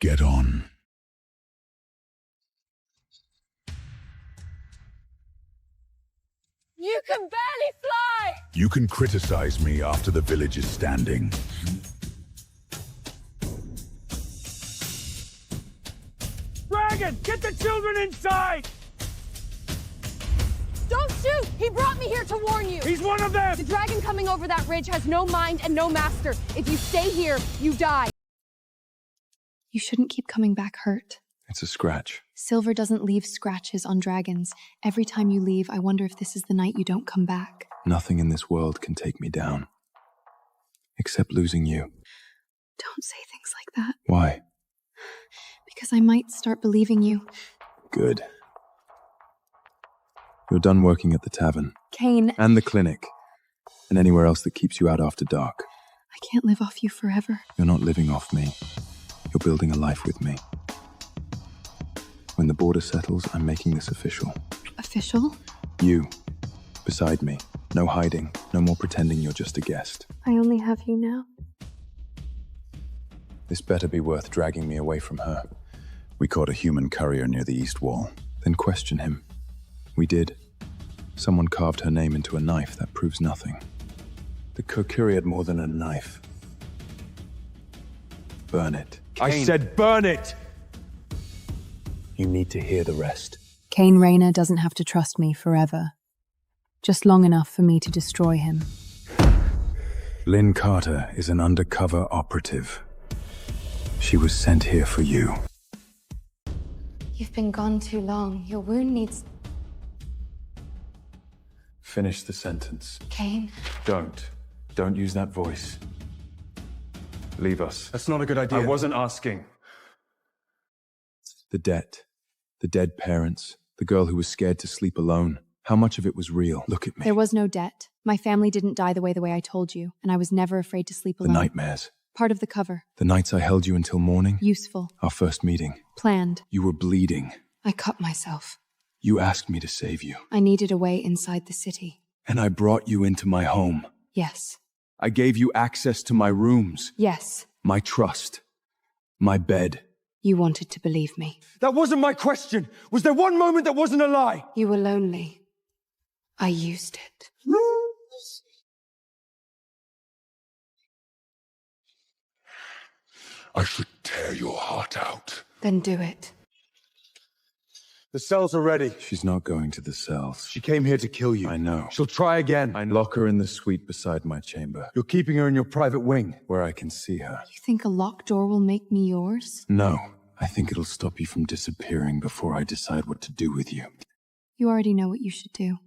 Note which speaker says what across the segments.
Speaker 1: Get on.
Speaker 2: You can barely fly!
Speaker 1: You can criticize me after the village is standing.
Speaker 3: Dragon, get the children inside!
Speaker 2: Don't shoot! He brought me here to warn you!
Speaker 3: He's one of them!
Speaker 2: The dragon coming over that ridge has no mind and no master. If you stay here, you die. You shouldn't keep coming back hurt.
Speaker 4: It's a scratch.
Speaker 2: Silver doesn't leave scratches on dragons. Every time you leave, I wonder if this is the night you don't come back.
Speaker 4: Nothing in this world can take me down. Except losing you.
Speaker 2: Don't say things like that.
Speaker 4: Why?
Speaker 2: Because I might start believing you.
Speaker 4: Good. You're done working at the tavern.
Speaker 2: Kane.
Speaker 4: And the clinic. And anywhere else that keeps you out after dark.
Speaker 2: I can't live off you forever.
Speaker 4: You're not living off me. You're building a life with me. When the border settles, I'm making this official.
Speaker 2: Official?
Speaker 4: You. Beside me. No hiding. No more pretending you're just a guest.
Speaker 2: I only have you now.
Speaker 4: This better be worth dragging me away from her.
Speaker 1: We caught a human courier near the east wall.
Speaker 4: Then question him. We did. Someone carved her name into a knife. That proves nothing. The courier had more than a knife. Burn it.
Speaker 3: Kane. I said burn it!
Speaker 4: You need to hear the rest.
Speaker 2: Kane Rayner doesn't have to trust me forever. Just long enough for me to destroy him.
Speaker 4: Lynn Carter is an undercover operative. She was sent here for you.
Speaker 2: You've been gone too long. Your wound needs...
Speaker 4: Finish the sentence.
Speaker 2: Kane?
Speaker 4: Don't use that voice. Leave us.
Speaker 3: That's not a good idea.
Speaker 4: I wasn't asking. The debt. The dead parents. The girl who was scared to sleep alone. How much of it was real? Look at me.
Speaker 2: There was no debt. My family didn't die the way I told you, and I was never afraid to sleep alone.
Speaker 4: The nightmares.
Speaker 2: Part of the cover.
Speaker 4: The nights I held you until morning.
Speaker 2: Useful.
Speaker 4: Our first meeting.
Speaker 2: Planned.
Speaker 4: You were bleeding.
Speaker 2: I cut myself.
Speaker 4: You asked me to save you.
Speaker 2: I needed a way inside the city.
Speaker 4: And I brought you into my home.
Speaker 2: Yes.
Speaker 4: I gave you access to my rooms.
Speaker 2: Yes.
Speaker 4: My trust. My bed.
Speaker 2: You wanted to believe me.
Speaker 3: That wasn't my question! Was there one moment that wasn't a lie?
Speaker 2: You were lonely. I used it.
Speaker 1: I should tear your heart out.
Speaker 2: Then do it.
Speaker 3: The cells are ready.
Speaker 4: She's not going to the cells.
Speaker 3: She came here to kill you.
Speaker 4: I know.
Speaker 3: She'll try again.
Speaker 4: I lock her in the suite beside my chamber.
Speaker 3: You're keeping her in your private wing.
Speaker 4: Where I can see her.
Speaker 2: You think a locked door will make me yours?
Speaker 4: No. I think it'll stop you from disappearing before I decide what to do with you.
Speaker 2: You already know what you should do.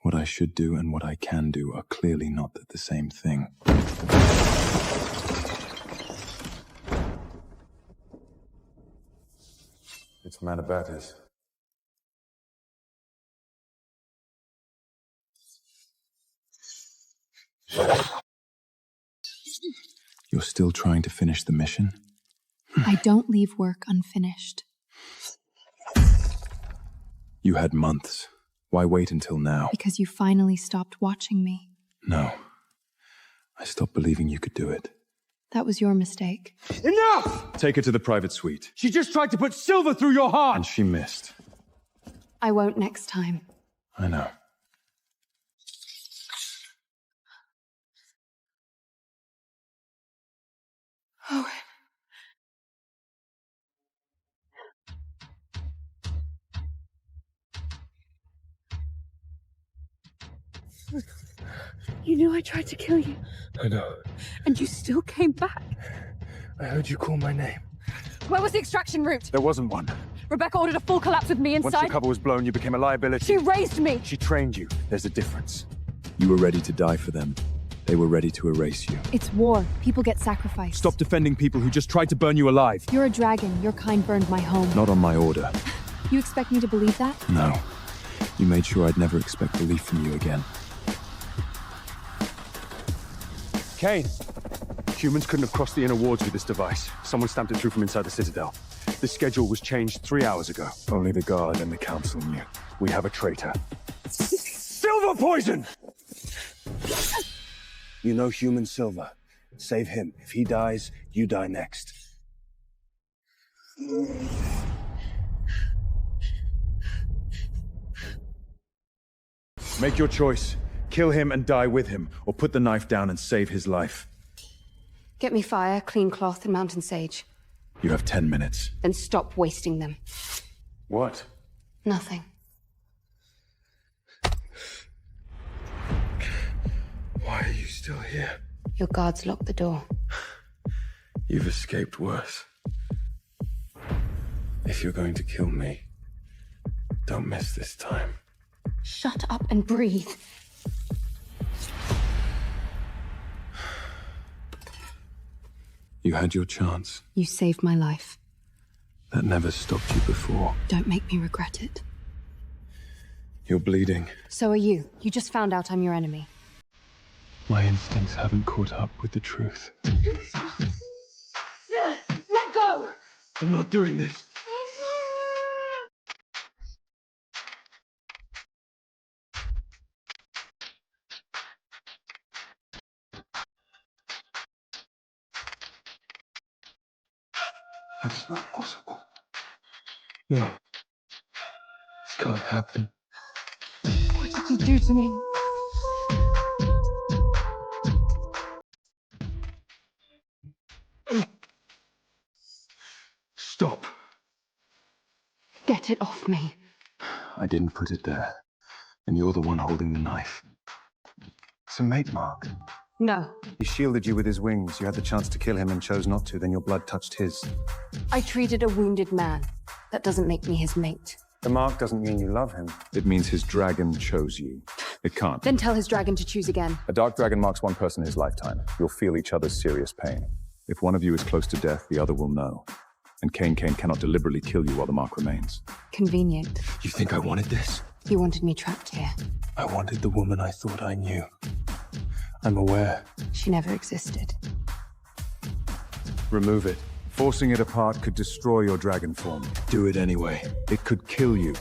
Speaker 4: What I should do and what I can do are clearly not the same thing. It's man about it. You're still trying to finish the mission?
Speaker 2: I don't leave work unfinished.
Speaker 4: You had months. Why wait until now?
Speaker 2: Because you finally stopped watching me.
Speaker 4: No. I stopped believing you could do it.
Speaker 2: That was your mistake.
Speaker 3: Enough!
Speaker 4: Take her to the private suite.
Speaker 3: She just tried to put silver through your heart!
Speaker 4: And she missed.
Speaker 2: I won't next time.
Speaker 4: I know.
Speaker 2: Oh. You knew I tried to kill you.
Speaker 3: I know.
Speaker 2: And you still came back.
Speaker 3: I heard you call my name.
Speaker 2: Where was the extraction route?
Speaker 3: There wasn't one.
Speaker 2: Rebecca ordered a full collapse with me inside.
Speaker 3: Once the cover was blown, you became a liability.
Speaker 2: She raised me.
Speaker 3: She trained you. There's a difference.
Speaker 4: You were ready to die for them. They were ready to erase you.
Speaker 2: It's war. People get sacrificed.
Speaker 4: Stop defending people who just tried to burn you alive.
Speaker 2: You're a dragon. Your kind burned my home.
Speaker 4: Not on my order.
Speaker 2: You expect me to believe that?
Speaker 4: No. You made sure I'd never expect belief from you again.
Speaker 3: Kane! Humans couldn't have crossed the inner wards with this device. Someone stamped it through from inside the Citadel. The schedule was changed 3 hours ago.
Speaker 4: Only the Guard and the Council knew.
Speaker 3: We have a traitor. Silver poison!
Speaker 5: You know human Silver. Save him. If he dies, you die next.
Speaker 4: Make your choice. Kill him and die with him, or put the knife down and save his life.
Speaker 2: Get me fire, clean cloth, and mountain sage.
Speaker 4: You have 10 minutes.
Speaker 2: Then stop wasting them.
Speaker 4: What?
Speaker 2: Nothing.
Speaker 4: Why are you still here?
Speaker 2: Your guards locked the door.
Speaker 4: You've escaped worse. If you're going to kill me, don't miss this time.
Speaker 2: Shut up and breathe.
Speaker 4: You had your chance.
Speaker 2: You saved my life.
Speaker 4: That never stopped you before.
Speaker 2: Don't make me regret it.
Speaker 4: You're bleeding.
Speaker 2: So are you. You just found out I'm your enemy.
Speaker 4: My instincts haven't caught up with the truth.
Speaker 2: Let go!
Speaker 4: I'm not doing this. That's not possible. No. This can't happen.
Speaker 2: What did you do to me?
Speaker 4: Stop.
Speaker 2: Get it off me.
Speaker 4: I didn't put it there. And you're the one holding the knife. It's a mate mark.
Speaker 2: No.
Speaker 5: He shielded you with his wings. You had the chance to kill him and chose not to. Then your blood touched his.
Speaker 2: I treated a wounded man. That doesn't make me his mate.
Speaker 5: The mark doesn't mean you love him.
Speaker 4: It means his dragon chose you. It can't.
Speaker 2: Then tell his dragon to choose again.
Speaker 4: A dark dragon marks one person in his lifetime. You'll feel each other's serious pain. If one of you is close to death, the other will know. And Kane cannot deliberately kill you while the mark remains.
Speaker 2: Convenient.
Speaker 4: You think I wanted this?
Speaker 2: You wanted me trapped here.
Speaker 4: I wanted the woman I thought I knew. I'm aware.
Speaker 2: She never existed.
Speaker 4: Remove it. Forcing it apart could destroy your dragon form. Do it anyway. It could kill you.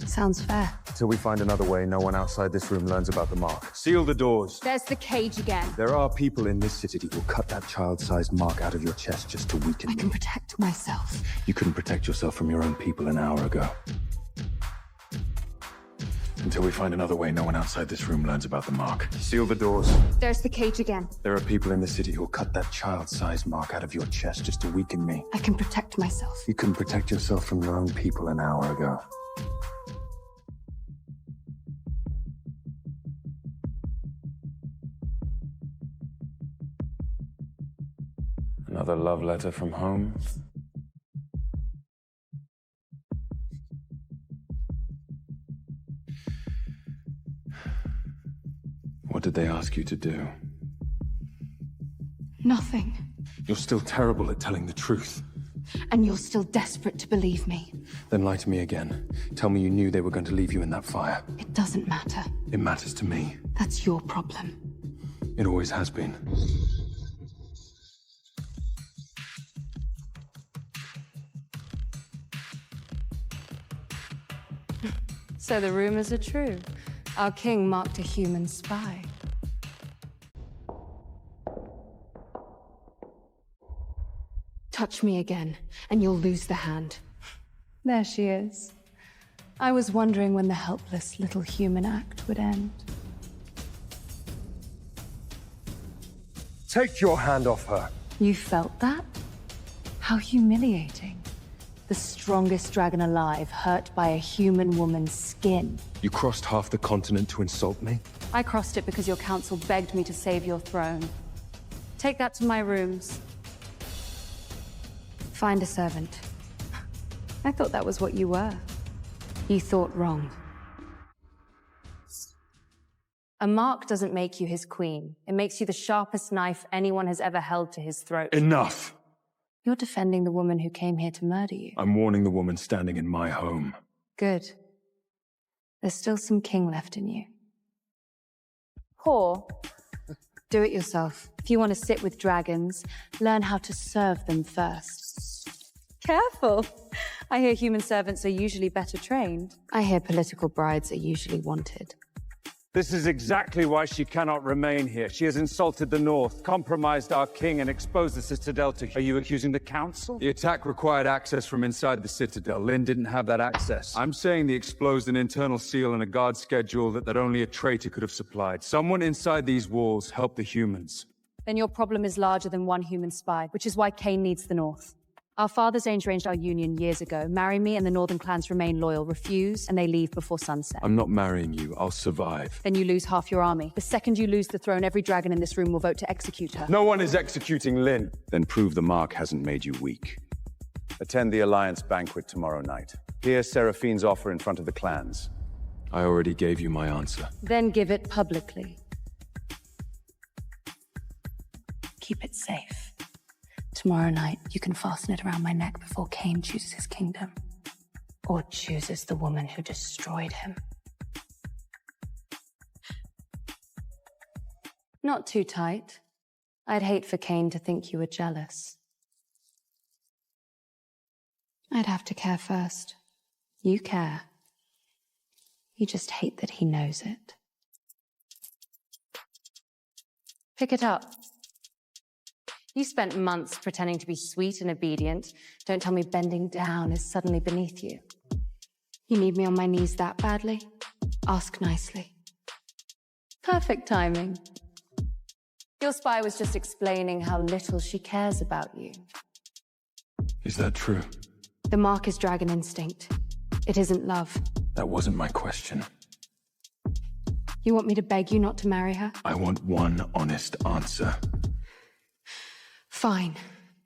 Speaker 2: Sounds fair.
Speaker 5: Until we find another way, no one outside this room learns about the mark. Seal the doors.
Speaker 2: There's the cage again.
Speaker 4: There are people in this city who will cut that child-sized mark out of your chest just to weaken
Speaker 2: I
Speaker 4: you.
Speaker 2: can protect myself.
Speaker 4: You couldn't protect yourself from your own people an hour ago. Until we find another way, no one outside this room learns about the mark.
Speaker 5: Seal the doors.
Speaker 2: There's the cage again.
Speaker 4: There are people in the city who will cut that child-sized mark out of your chest just to weaken me.
Speaker 2: I can protect myself.
Speaker 4: You couldn't protect yourself from your own people an hour ago. Another love letter from home? What did they ask you to do?
Speaker 2: Nothing.
Speaker 4: You're still terrible at telling the truth.
Speaker 2: And you're still desperate to believe me.
Speaker 4: Then lie to me again. Tell me you knew they were going to leave you in that fire.
Speaker 2: It doesn't matter.
Speaker 4: It matters to me.
Speaker 2: That's your problem.
Speaker 4: It always has been.
Speaker 2: So the rumors are true. Our king marked a human spy. Touch me again, and you'll lose the hand. There she is. I was wondering when the helpless little human act would end.
Speaker 5: Take your hand off her.
Speaker 2: You felt that? How humiliating. The strongest dragon alive, hurt by a human woman's skin.
Speaker 4: You crossed half the continent to insult me?
Speaker 2: I crossed it because your council begged me to save your throne. Take that to my rooms. Find a servant. I thought that was what you were. You thought wrong. A mark doesn't make you his queen. It makes you the sharpest knife anyone has ever held to his throat.
Speaker 4: Enough!
Speaker 2: You're defending the woman who came here to murder you.
Speaker 4: I'm warning the woman standing in my home.
Speaker 2: Good. There's still some king left in you. Or do it yourself. If you want to sit with dragons, learn how to serve them first. Careful! I hear human servants are usually better trained. I hear political brides are usually wanted.
Speaker 3: This is exactly why she cannot remain here. She has insulted the North, compromised our king, and exposed the Citadel to... Are you accusing the Council? The attack required access from inside the Citadel. Lynn didn't have that access. I'm saying the exposed an internal seal and a guard schedule that only a traitor could have supplied. Someone inside these walls helped the humans.
Speaker 6: Then your problem is larger than one human spy, which is why Kane needs the North. Our fathers arranged our union years ago. Marry me and the Northern clans remain loyal. Refuse and they leave before sunset.
Speaker 4: I'm not marrying you. I'll survive.
Speaker 6: Then you lose half your army. The second you lose the throne, every dragon in this room will vote to execute her.
Speaker 3: No one is executing Lynn.
Speaker 4: Then prove the mark hasn't made you weak.
Speaker 5: Attend the Alliance banquet tomorrow night. Hear Seraphine's offer in front of the clans.
Speaker 4: I already gave you my answer.
Speaker 6: Then give it publicly. Keep it safe. Tomorrow night, you can fasten it around my neck before Kane chooses his kingdom. Or chooses the woman who destroyed him. Not too tight. I'd hate for Kane to think you were jealous.
Speaker 2: I'd have to care first. You care. You just hate that he knows it.
Speaker 6: Pick it up. You spent months pretending to be sweet and obedient. Don't tell me bending down is suddenly beneath you.
Speaker 2: You need me on my knees that badly? Ask nicely.
Speaker 6: Perfect timing. Your spy was just explaining how little she cares about you.
Speaker 4: Is that true?
Speaker 2: The mark is dragon instinct. It isn't love.
Speaker 4: That wasn't my question.
Speaker 2: You want me to beg you not to marry her?
Speaker 4: I want one honest answer.
Speaker 2: Fine.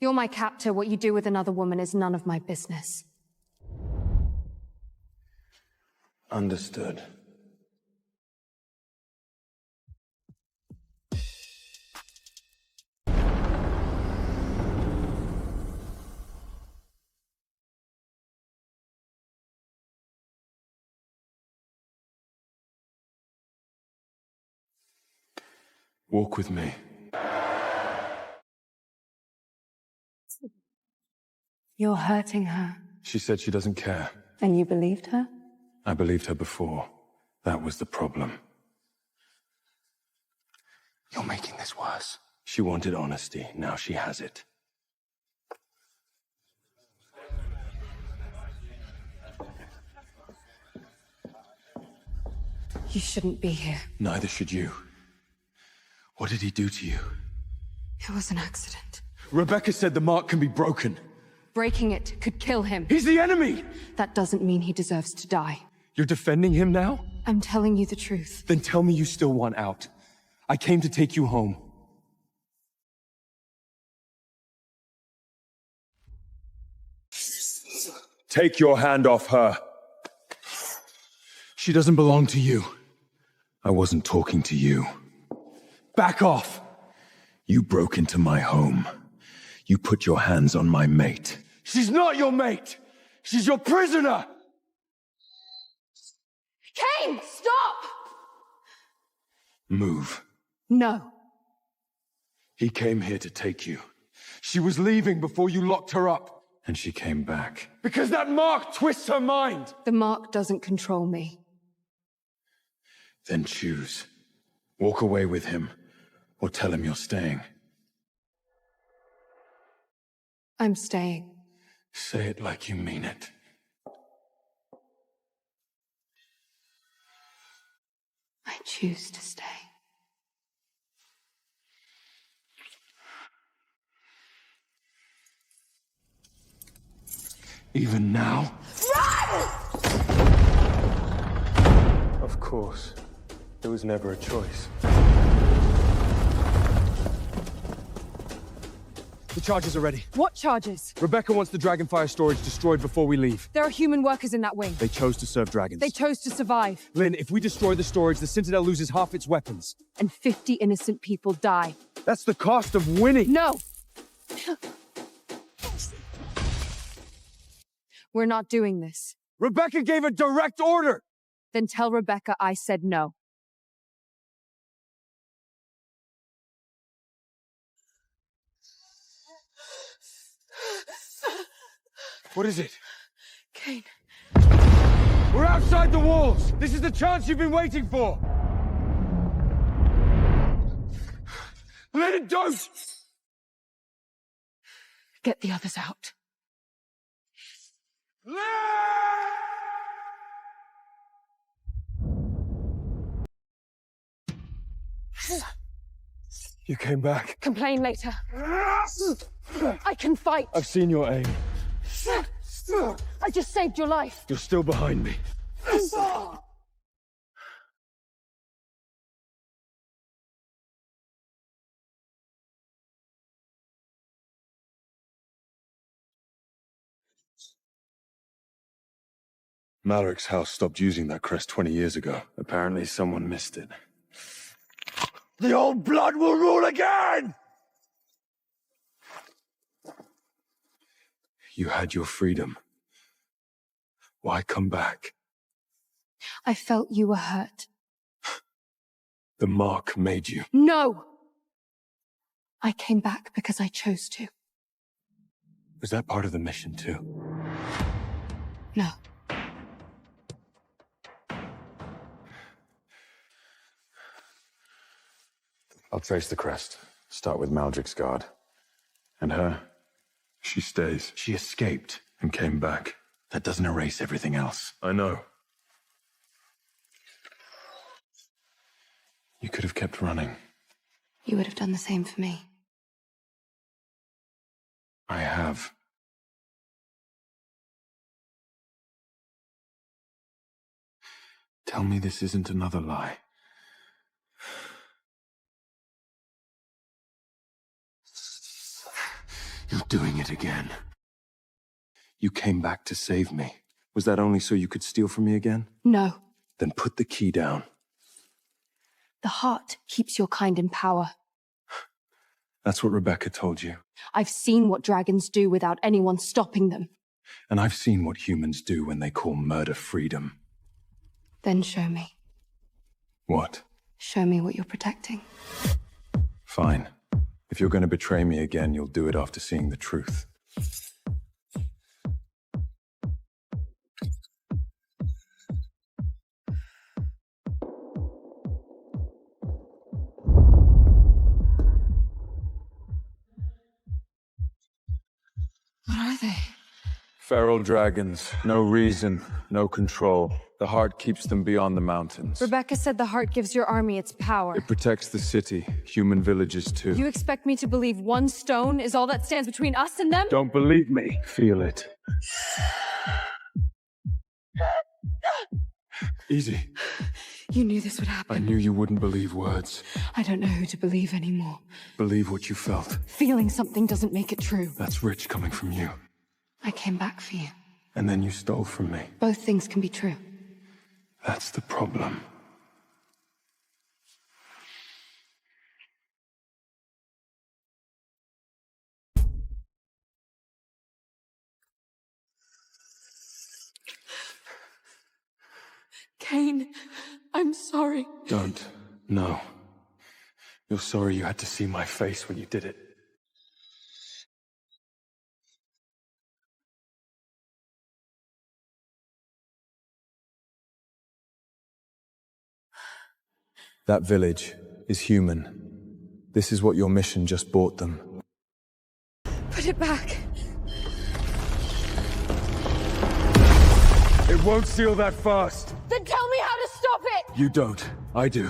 Speaker 2: You're my captor. What you do with another woman is none of my business.
Speaker 4: Understood. Walk with me.
Speaker 2: You're hurting her.
Speaker 4: She said she doesn't care.
Speaker 2: And you believed her?
Speaker 4: I believed her before. That was the problem. You're making this worse. She wanted honesty. Now she has it.
Speaker 2: You shouldn't be here.
Speaker 4: Neither should you. What did he do to you?
Speaker 2: It was an accident.
Speaker 4: Rebecca said the mark can be broken.
Speaker 2: Breaking it could kill him.
Speaker 4: He's the enemy!
Speaker 2: That doesn't mean he deserves to die.
Speaker 3: You're defending him now?
Speaker 2: I'm telling you the truth.
Speaker 3: Then tell me you still want out. I came to take you home. Take your hand off her.
Speaker 4: She doesn't belong to you. I wasn't talking to you.
Speaker 3: Back off!
Speaker 4: You broke into my home. You put your hands on my mate.
Speaker 3: She's not your mate! She's your prisoner!
Speaker 2: Kane, stop!
Speaker 4: Move.
Speaker 2: No.
Speaker 4: He came here to take you.
Speaker 3: She was leaving before you locked her up.
Speaker 4: And she came back.
Speaker 3: Because that mark twists her mind!
Speaker 2: The mark doesn't control me.
Speaker 4: Then choose. Walk away with him, or tell him you're staying.
Speaker 2: I'm staying.
Speaker 4: Say it like you mean it.
Speaker 2: I choose to stay.
Speaker 4: Even now?
Speaker 2: Run!
Speaker 3: Of course. It was never a choice. The charges are ready.
Speaker 6: What charges?
Speaker 3: Rebecca wants the Dragonfire storage destroyed before we leave.
Speaker 6: There are human workers in that wing.
Speaker 3: They chose to serve dragons.
Speaker 6: They chose to survive.
Speaker 3: Lynn, if we destroy the storage, the Citadel loses half its weapons.
Speaker 6: And 50 innocent people die.
Speaker 3: That's the cost of winning.
Speaker 6: No! We're not doing this.
Speaker 3: Rebecca gave a direct order!
Speaker 6: Then tell Rebecca I said no.
Speaker 3: What is it?
Speaker 2: Kane.
Speaker 3: We're outside the walls! This is the chance you've been waiting for! Don't!
Speaker 2: Get the others out.
Speaker 3: You came back.
Speaker 2: Complain later. I can fight.
Speaker 3: I've seen your aim.
Speaker 2: I just saved your life.
Speaker 3: You're still behind me.
Speaker 4: Malaric's house stopped using that crest 20 years ago. Apparently someone missed it.
Speaker 3: The old blood will rule again!
Speaker 4: You had your freedom. Why come back?
Speaker 2: I felt you were hurt.
Speaker 4: The mark made you.
Speaker 2: No! I came back because I chose to.
Speaker 4: Was that part of the mission too?
Speaker 2: No.
Speaker 4: I'll trace the crest. Start with Maldrick's guard. And her? She stays. She escaped and came back. That doesn't erase everything else. I know. You could have kept running.
Speaker 6: You would have done the same for me.
Speaker 4: I have. Tell me this isn't another lie. You're doing it again. You came back to save me. Was that only so you could steal from me again?
Speaker 2: No.
Speaker 4: Then put the key down.
Speaker 2: The heart keeps your kind in power.
Speaker 4: That's what Rebecca told you.
Speaker 2: I've seen what dragons do without anyone stopping them.
Speaker 4: And I've seen what humans do when they call murder freedom.
Speaker 2: Then show me.
Speaker 4: What?
Speaker 2: Show me what you're protecting.
Speaker 4: Fine. If you're going to betray me again, you'll do it after seeing the truth.
Speaker 2: What are they?
Speaker 5: Feral dragons. No reason, no control. The heart keeps them beyond the mountains.
Speaker 2: Rebecca said the heart gives your army its power.
Speaker 5: It protects the city, human villages too.
Speaker 2: You expect me to believe one stone is all that stands between us and them?
Speaker 3: Don't believe me.
Speaker 4: Feel it. Easy.
Speaker 2: You knew this would happen.
Speaker 4: I knew you wouldn't believe words.
Speaker 2: I don't know who to believe anymore.
Speaker 4: Believe what you felt.
Speaker 2: Feeling something doesn't make it true.
Speaker 4: That's rich coming from you.
Speaker 2: I came back for you.
Speaker 4: And then you stole from me.
Speaker 2: Both things can be true.
Speaker 4: That's the problem.
Speaker 2: Kane, I'm sorry.
Speaker 4: Don't. No. You're sorry you had to see my face when you did it. That village is human. This is what your mission just brought them.
Speaker 2: Put it back.
Speaker 3: It won't seal that fast.
Speaker 2: Then tell me how to stop it!
Speaker 4: You don't. I do.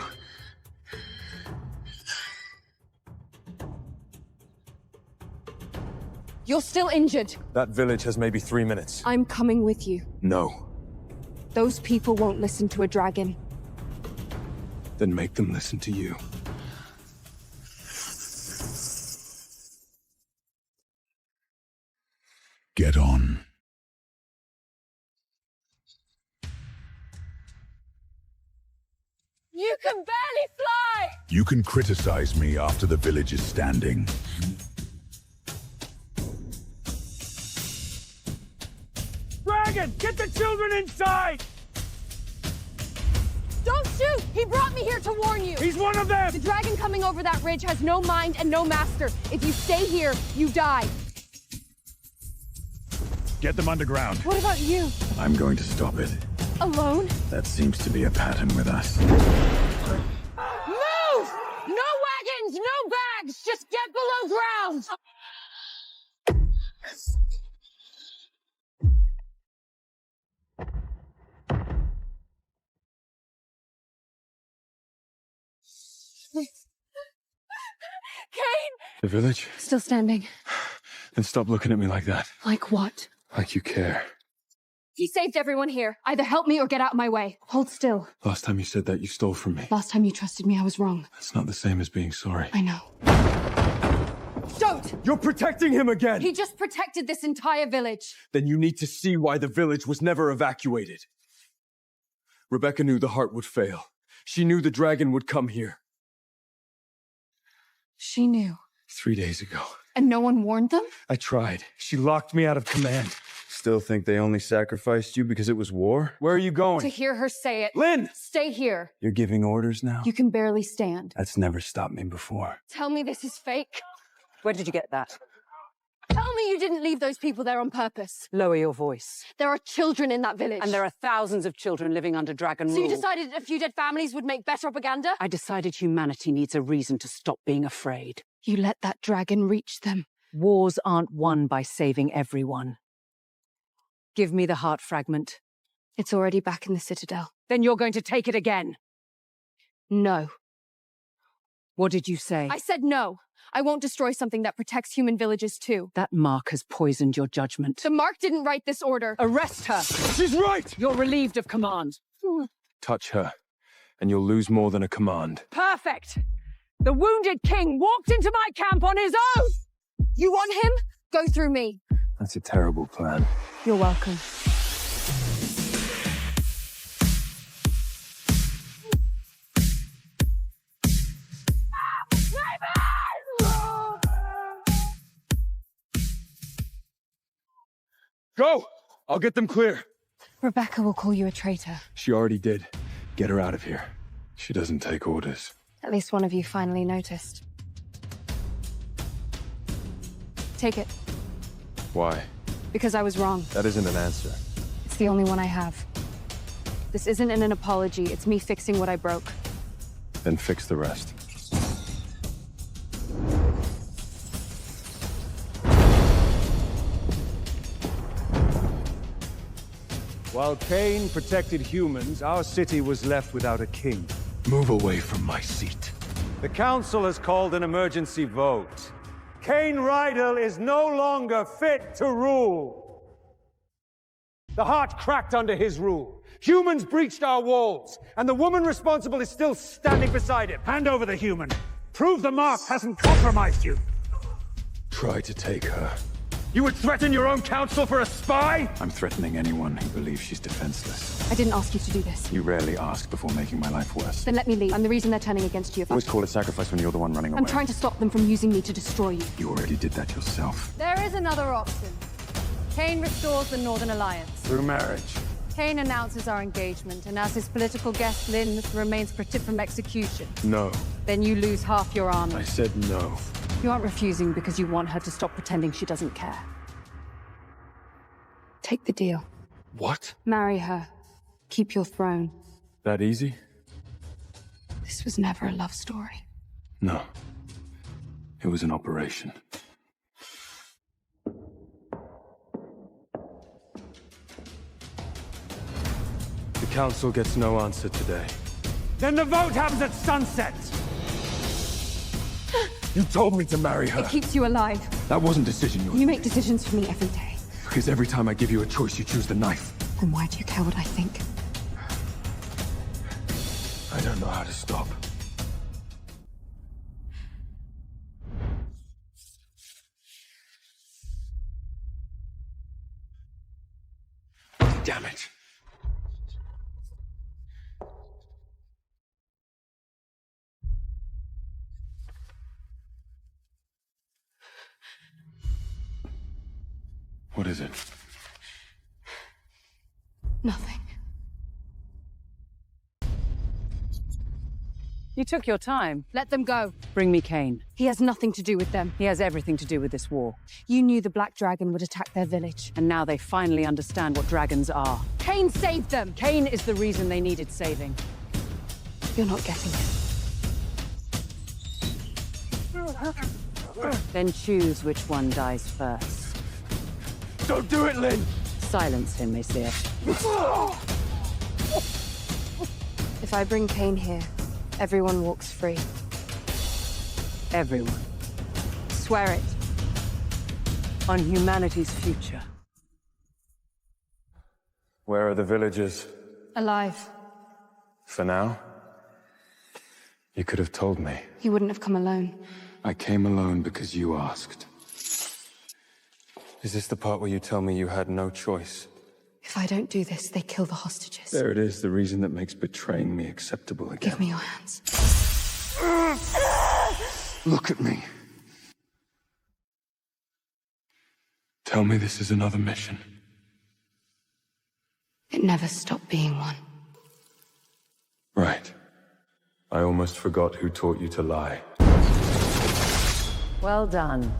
Speaker 2: You're still injured.
Speaker 4: That village has maybe 3 minutes.
Speaker 2: I'm coming with you.
Speaker 4: No.
Speaker 2: Those people won't listen to a dragon.
Speaker 4: Then make them listen to you.
Speaker 1: Get on.
Speaker 2: You can barely fly!
Speaker 1: You can criticize me after the village is standing.
Speaker 3: Dragon, get the children inside!
Speaker 2: Don't shoot! He brought me here to warn you!
Speaker 3: He's one of them!
Speaker 2: The dragon coming over that ridge has no mind and no master. If you stay here, you die.
Speaker 1: Get them underground.
Speaker 2: What about you?
Speaker 1: I'm going to stop it.
Speaker 2: Alone?
Speaker 1: That seems to be a pattern with us.
Speaker 2: Move! No wagons, no bags!
Speaker 6: bags! Just get below ground! Kane!
Speaker 4: The village?
Speaker 2: Still standing.
Speaker 4: Then stop looking at me like that.
Speaker 2: Like what?
Speaker 4: Like you care.
Speaker 2: He saved everyone here. Either help me or get out of my way. Hold still.
Speaker 4: Last time you said that, you stole from me.
Speaker 2: Last time you trusted me, I was wrong.
Speaker 4: That's not the same as being sorry.
Speaker 2: I know. Don't!
Speaker 3: You're protecting him again!
Speaker 2: He just protected this entire village.
Speaker 3: Then you need to see why the village was never evacuated. Rebecca knew the heart would fail. She knew the dragon would come here.
Speaker 2: She knew.
Speaker 3: 3 days ago.
Speaker 2: And no one warned them?
Speaker 3: I tried. She locked me out of command.
Speaker 4: Still think they only sacrificed you because it was war?
Speaker 3: Where are you going?
Speaker 2: To hear her say it.
Speaker 3: Lynn!
Speaker 2: Stay here.
Speaker 4: You're giving orders now?
Speaker 2: You can barely stand.
Speaker 4: That's never stopped me before.
Speaker 2: Tell me this is fake.
Speaker 7: Where did you get that?
Speaker 2: Tell me you didn't leave those people there on purpose.
Speaker 7: Lower your voice.
Speaker 2: There are children in that village.
Speaker 7: And there are thousands of children living under dragon rule.
Speaker 2: So you decided a few dead families would make better propaganda?
Speaker 7: I decided humanity needs a reason to stop being afraid.
Speaker 2: You let that dragon reach them.
Speaker 7: Wars aren't won by saving everyone. Give me the heart fragment.
Speaker 2: It's already back in the Citadel.
Speaker 7: Then you're going to take it again.
Speaker 2: No.
Speaker 7: What did you say?
Speaker 2: I said no. I won't destroy something that protects human villages too.
Speaker 7: That mark has poisoned your judgment.
Speaker 2: The mark didn't write this order.
Speaker 7: Arrest her!
Speaker 3: She's right!
Speaker 7: You're relieved of command.
Speaker 4: Touch her, and you'll lose more than a command.
Speaker 7: Perfect! The wounded king walked into my camp on his own!
Speaker 2: You want him? Go through me.
Speaker 4: That's a terrible plan.
Speaker 2: You're welcome.
Speaker 3: Go! I'll get them clear.
Speaker 2: Rebecca will call you a traitor.
Speaker 3: She already did. Get her out of here.
Speaker 4: She doesn't take orders.
Speaker 2: At least one of you finally noticed. Take it.
Speaker 4: Why?
Speaker 2: Because I was wrong.
Speaker 4: That isn't an answer.
Speaker 2: It's the only one I have. This isn't an apology. It's me fixing what I broke.
Speaker 4: Then fix the rest.
Speaker 3: While Cain protected humans, our city was left without a king.
Speaker 4: Move away from my seat.
Speaker 3: The council has called an emergency vote. Cain Rydell is no longer fit to rule. The heart cracked under his rule. Humans breached our walls, and the woman responsible is still standing beside him. Hand over the human. Prove the mark hasn't compromised you.
Speaker 4: Try to take her.
Speaker 3: You would threaten your own council for a spy?
Speaker 4: I'm threatening anyone who believes she's defenseless.
Speaker 2: I didn't ask you to do this.
Speaker 4: You rarely ask before making my life worse.
Speaker 2: Then let me leave. I'm the reason they're turning against you.
Speaker 4: You always call it sacrifice when you're the one running away.
Speaker 2: I'm trying to stop them from using me to destroy you.
Speaker 4: You already did that yourself.
Speaker 8: There is another option. Cain restores the Northern Alliance.
Speaker 3: Through marriage.
Speaker 8: Cain announces our engagement, and as his political guest, Lynn remains protected from execution.
Speaker 3: No.
Speaker 8: Then you lose half your army.
Speaker 3: I said no.
Speaker 7: You aren't refusing because you want her to stop pretending she doesn't care.
Speaker 2: Take the deal.
Speaker 3: What?
Speaker 2: Marry her. Keep your throne.
Speaker 3: That easy?
Speaker 2: This was never a love story.
Speaker 4: No. It was an operation.
Speaker 3: The council gets no answer today. Then the vote happens at sunset! You told me to marry her.
Speaker 2: It keeps you alive.
Speaker 4: That wasn't a decision yours.
Speaker 2: You make decisions for me every day.
Speaker 4: Because every time I give you a choice, you choose the knife.
Speaker 2: Then why do you care what I think?
Speaker 4: I don't know how to stop. Damn it. What is it?
Speaker 2: Nothing.
Speaker 7: You took your time.
Speaker 2: Let them go.
Speaker 7: Bring me Cain.
Speaker 2: He has nothing to do with them.
Speaker 7: He has everything to do with this war.
Speaker 2: You knew the Black Dragon would attack their village.
Speaker 7: And now they finally understand what dragons are.
Speaker 2: Cain saved them!
Speaker 7: Cain is the reason they needed saving.
Speaker 2: You're not getting it.
Speaker 7: Then choose which one dies first.
Speaker 5: Don't do it, Lynn!
Speaker 7: Silence him, Messiah.
Speaker 2: If I bring Cain here, everyone walks free.
Speaker 7: Everyone.
Speaker 2: Swear it.
Speaker 7: On humanity's future.
Speaker 4: Where are the villagers?
Speaker 2: Alive.
Speaker 4: For now? You could have told me.
Speaker 2: You wouldn't have come alone.
Speaker 4: I came alone because you asked. Is this the part where you tell me you had no choice?
Speaker 2: If I don't do this, they kill the hostages.
Speaker 4: There it is, the reason that makes betraying me acceptable again.
Speaker 2: Give me your hands.
Speaker 4: Look at me. Tell me this is another mission.
Speaker 2: It never stopped being one.
Speaker 4: Right. I almost forgot who taught you to lie.
Speaker 7: Well done.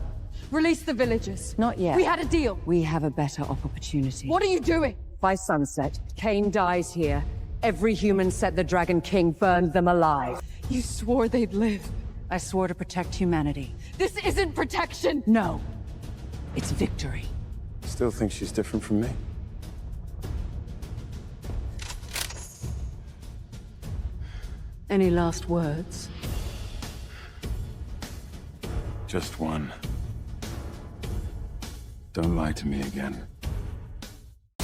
Speaker 8: Release the villagers.
Speaker 7: Not yet.
Speaker 8: We had a deal.
Speaker 7: We have a better opportunity.
Speaker 8: What are you doing?
Speaker 7: By sunset, Cain dies here. Every human set the Dragon King burned them alive.
Speaker 8: You swore they'd live.
Speaker 7: I swore to protect humanity.
Speaker 8: This isn't protection!
Speaker 7: No. It's victory.
Speaker 4: Still think she's different from me?
Speaker 7: Any last words?
Speaker 4: Just one. Don't lie to me again.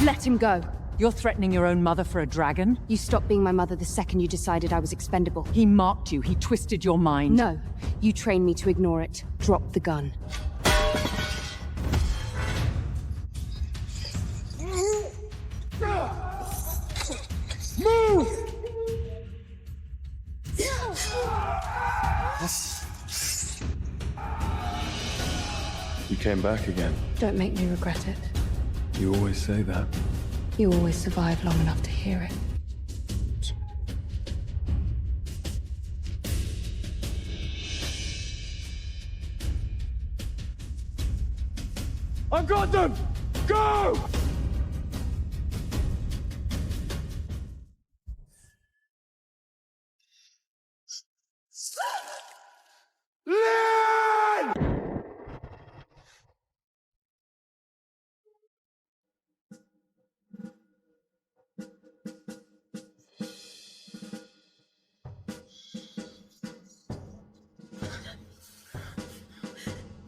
Speaker 2: Let him go.
Speaker 7: You're threatening your own mother for a dragon?
Speaker 2: You stopped being my mother the second you decided I was expendable.
Speaker 7: He marked you. He twisted your mind.
Speaker 2: No. You trained me to ignore it. Drop the gun.
Speaker 4: Move! You came back again.
Speaker 2: Don't make me regret it.
Speaker 4: You always say that.
Speaker 2: You always survive long enough to hear it.
Speaker 5: I got them! Go!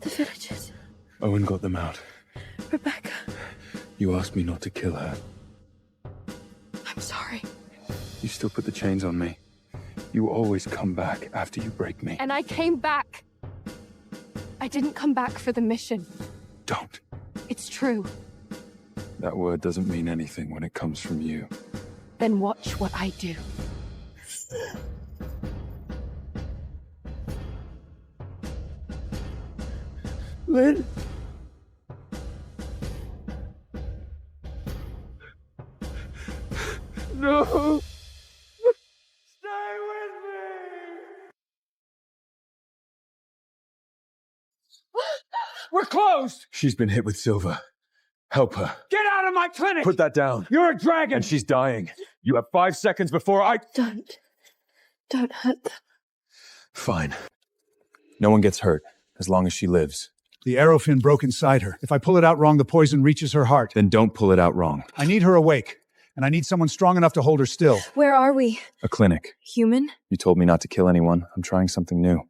Speaker 2: The villagers.
Speaker 4: Owen got them out.
Speaker 2: Rebecca.
Speaker 4: You asked me not to kill her.
Speaker 2: I'm sorry.
Speaker 4: You still put the chains on me. You always come back after you break me.
Speaker 2: And I came back. I didn't come back for the mission.
Speaker 4: Don't.
Speaker 2: It's true.
Speaker 4: That word doesn't mean anything when it comes from you.
Speaker 2: Then watch what I do.
Speaker 5: Lynn? No! Stay with me! We're closed!
Speaker 4: She's been hit with silver. Help her.
Speaker 5: Get out of my clinic!
Speaker 4: Put that down.
Speaker 5: You're a dragon!
Speaker 4: And she's dying. You have 5 seconds before I...
Speaker 2: Don't hurt them.
Speaker 4: Fine. No one gets hurt, as long as she lives.
Speaker 9: The arrow fin broke inside her. If I pull it out wrong, the poison reaches her heart.
Speaker 4: Then don't pull it out wrong.
Speaker 9: I need her awake, and I need someone strong enough to hold her still.
Speaker 2: Where are we?
Speaker 4: A clinic.
Speaker 2: Human?
Speaker 4: You told me not to kill anyone. I'm trying something new.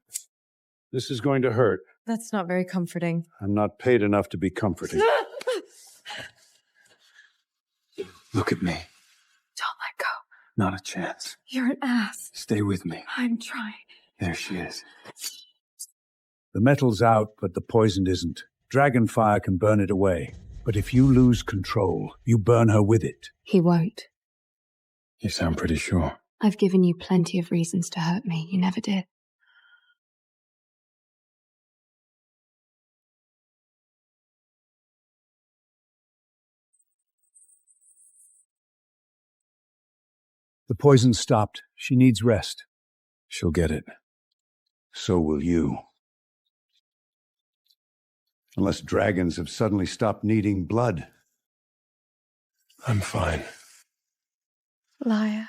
Speaker 5: This is going to hurt.
Speaker 8: That's not very comforting.
Speaker 5: I'm not paid enough to be comforting.
Speaker 4: Look at me.
Speaker 8: Don't let go.
Speaker 4: Not a chance.
Speaker 8: You're an ass.
Speaker 4: Stay with me.
Speaker 8: I'm trying.
Speaker 4: There she is.
Speaker 9: The metal's out, but the poison isn't. Dragon fire can burn it away. But if you lose control, you burn her with it.
Speaker 2: He won't.
Speaker 4: You sound pretty sure.
Speaker 2: I've given you plenty of reasons to hurt me. You never did.
Speaker 9: The poison stopped. She needs rest.
Speaker 4: She'll get it.
Speaker 5: So will you. Unless dragons have suddenly stopped needing blood.
Speaker 4: I'm fine.
Speaker 8: Liar.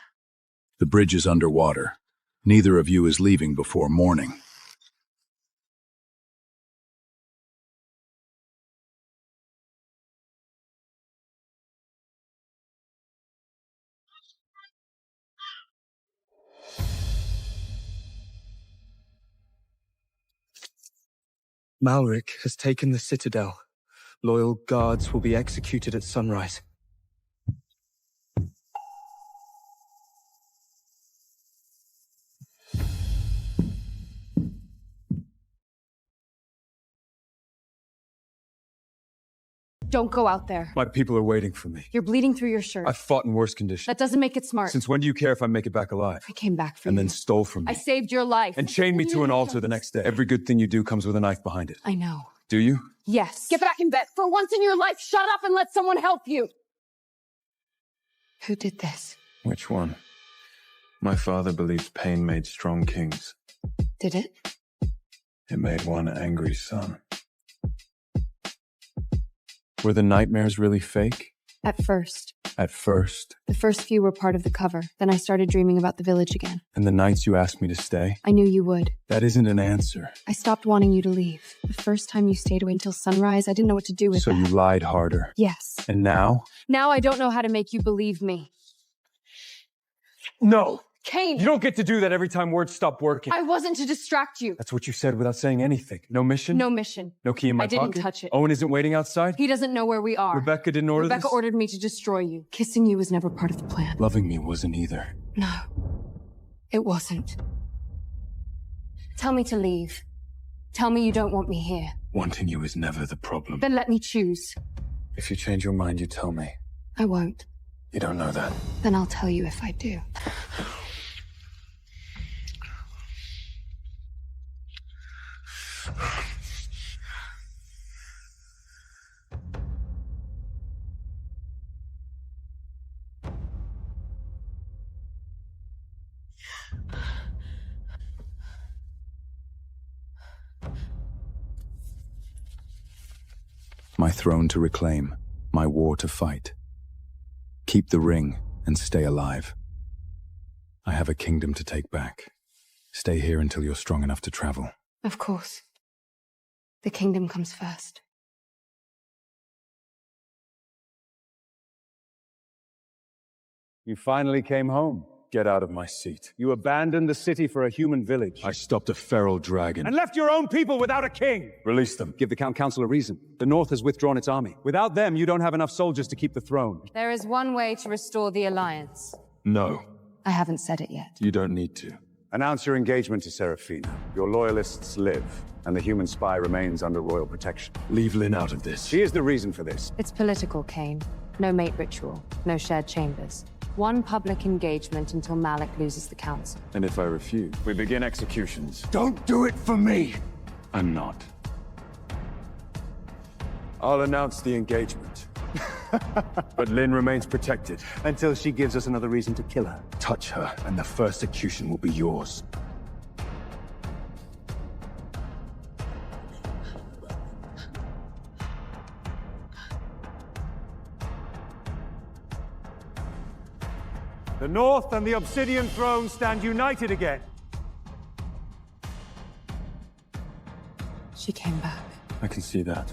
Speaker 9: The bridge is underwater. Neither of you is leaving before morning.
Speaker 10: Malric has taken the Citadel. Loyal guards will be executed at sunrise.
Speaker 8: Don't go out there.
Speaker 5: My people are waiting for me.
Speaker 8: You're bleeding through your shirt.
Speaker 5: I fought in worse conditions.
Speaker 8: That doesn't make it smart.
Speaker 5: Since when do you care if I make it back alive?
Speaker 8: I came back for you.
Speaker 5: And then stole from me.
Speaker 8: I saved your life.
Speaker 5: And chained me to an altar the next day. Every good thing you do comes with a knife behind it.
Speaker 8: I know.
Speaker 5: Do you?
Speaker 8: Yes. Get back in bed. For once in your life, shut up and let someone help you. Who did this?
Speaker 4: Which one? My father believed pain made strong kings.
Speaker 8: Did it?
Speaker 4: It made one angry son.
Speaker 5: Were the nightmares really fake?
Speaker 8: At first.
Speaker 5: At first?
Speaker 8: The first few were part of the cover. Then I started dreaming about the village again.
Speaker 5: And the nights you asked me to stay?
Speaker 8: I knew you would.
Speaker 5: That isn't an answer.
Speaker 8: I stopped wanting you to leave. The first time you stayed away until sunrise, I didn't know what to do with
Speaker 5: So
Speaker 8: that.
Speaker 5: you lied harder?
Speaker 8: Yes.
Speaker 5: And now?
Speaker 8: Now I don't know how to make you believe me.
Speaker 5: No!
Speaker 8: Kane!
Speaker 5: You don't get to do that every time words stop working.
Speaker 8: I wasn't to distract you.
Speaker 5: That's what you said without saying anything. No mission?
Speaker 8: No mission.
Speaker 5: No key in my
Speaker 8: I
Speaker 5: pocket?
Speaker 8: didn't touch it.
Speaker 5: Owen isn't waiting outside?
Speaker 8: He doesn't know where we are.
Speaker 5: Rebecca didn't order
Speaker 8: Rebecca
Speaker 5: this?
Speaker 8: ordered me to destroy you. Kissing you was never part of the plan.
Speaker 5: Loving me wasn't either.
Speaker 8: No. It wasn't. Tell me to leave. Tell me you don't want me here.
Speaker 4: Wanting you is never the problem.
Speaker 8: Then let me choose.
Speaker 4: If you change your mind, you tell me.
Speaker 8: I won't.
Speaker 4: You don't know that.
Speaker 8: Then I'll tell you if I do.
Speaker 1: My throne to reclaim, my war to fight. Keep the ring and stay alive. I have a kingdom to take back. Stay here until you're strong enough to travel.
Speaker 8: Of course. The kingdom comes first.
Speaker 3: You finally came home.
Speaker 5: Get out of my seat.
Speaker 3: You abandoned the city for a human village.
Speaker 5: I stopped a feral dragon.
Speaker 3: And left your own people without a king!
Speaker 5: Release them.
Speaker 3: Give the Count Council a reason. The North has withdrawn its army. Without them, you don't have enough soldiers to keep the throne.
Speaker 8: There is one way to restore the Alliance.
Speaker 5: No.
Speaker 8: I haven't said it yet.
Speaker 5: You don't need to.
Speaker 3: Announce your engagement to Serafina. Your loyalists live, and the human spy remains under royal protection.
Speaker 5: Leave Lynn out of this.
Speaker 3: She is the reason for this.
Speaker 8: It's political, Kane. No mate ritual. No shared chambers. One public engagement until Malik loses the council.
Speaker 5: And if I refuse, we begin executions.
Speaker 1: Don't do it for me!
Speaker 5: I'm not. I'll announce the engagement. But Lynn remains protected.
Speaker 3: Until she gives us another reason to kill her.
Speaker 5: Touch her, and the first execution will be yours.
Speaker 3: The North and the Obsidian Throne stand united again.
Speaker 8: She came back.
Speaker 5: I can see that.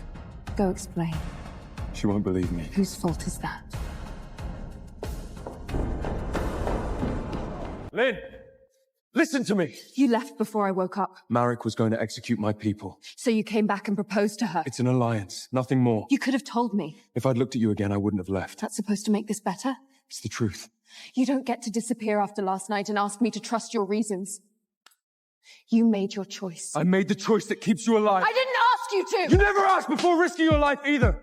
Speaker 8: Go explain.
Speaker 5: She won't believe me.
Speaker 8: Whose fault is that?
Speaker 5: Lynn! Listen to me!
Speaker 8: You left before I woke up.
Speaker 5: Marek was going to execute my people.
Speaker 8: So you came back and proposed to her.
Speaker 5: It's an alliance, nothing more.
Speaker 8: You could have told me.
Speaker 5: If I'd looked at you again, I wouldn't have left.
Speaker 8: That's supposed to make this better?
Speaker 5: It's the truth.
Speaker 8: You don't get to disappear after last night and ask me to trust your reasons. You made your choice.
Speaker 5: I made the choice that keeps you alive.
Speaker 8: I didn't ask you to!
Speaker 5: You never asked before risking your life either!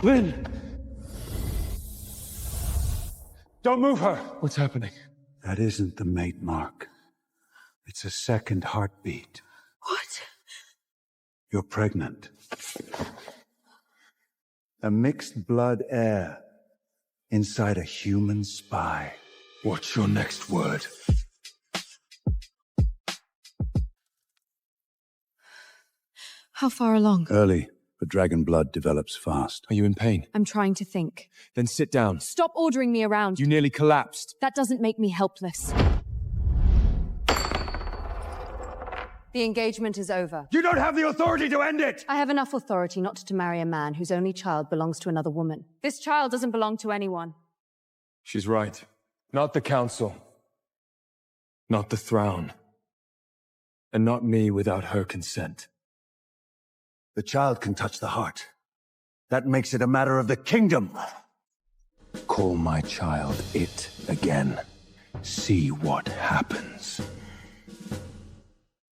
Speaker 5: Lynn! Don't move her! What's happening?
Speaker 9: That isn't the mate mark. It's a second heartbeat.
Speaker 8: What?
Speaker 9: You're pregnant. A mixed blood heir inside a human spy.
Speaker 5: What's your next word?
Speaker 8: How far along?
Speaker 9: Early, but dragon blood develops fast.
Speaker 5: Are you in pain?
Speaker 8: I'm trying to think.
Speaker 5: Then sit down.
Speaker 8: Stop ordering me around.
Speaker 5: You nearly collapsed.
Speaker 8: That doesn't make me helpless.
Speaker 6: The engagement is over.
Speaker 3: You don't have the authority to end it!
Speaker 6: I have enough authority not to marry a man whose only child belongs to another woman. This child doesn't belong to anyone.
Speaker 5: She's right. Not the council. Not the throne. And not me without her consent.
Speaker 9: The child can touch the heart. That makes it a matter of the kingdom.
Speaker 1: Call my child it again. See what happens.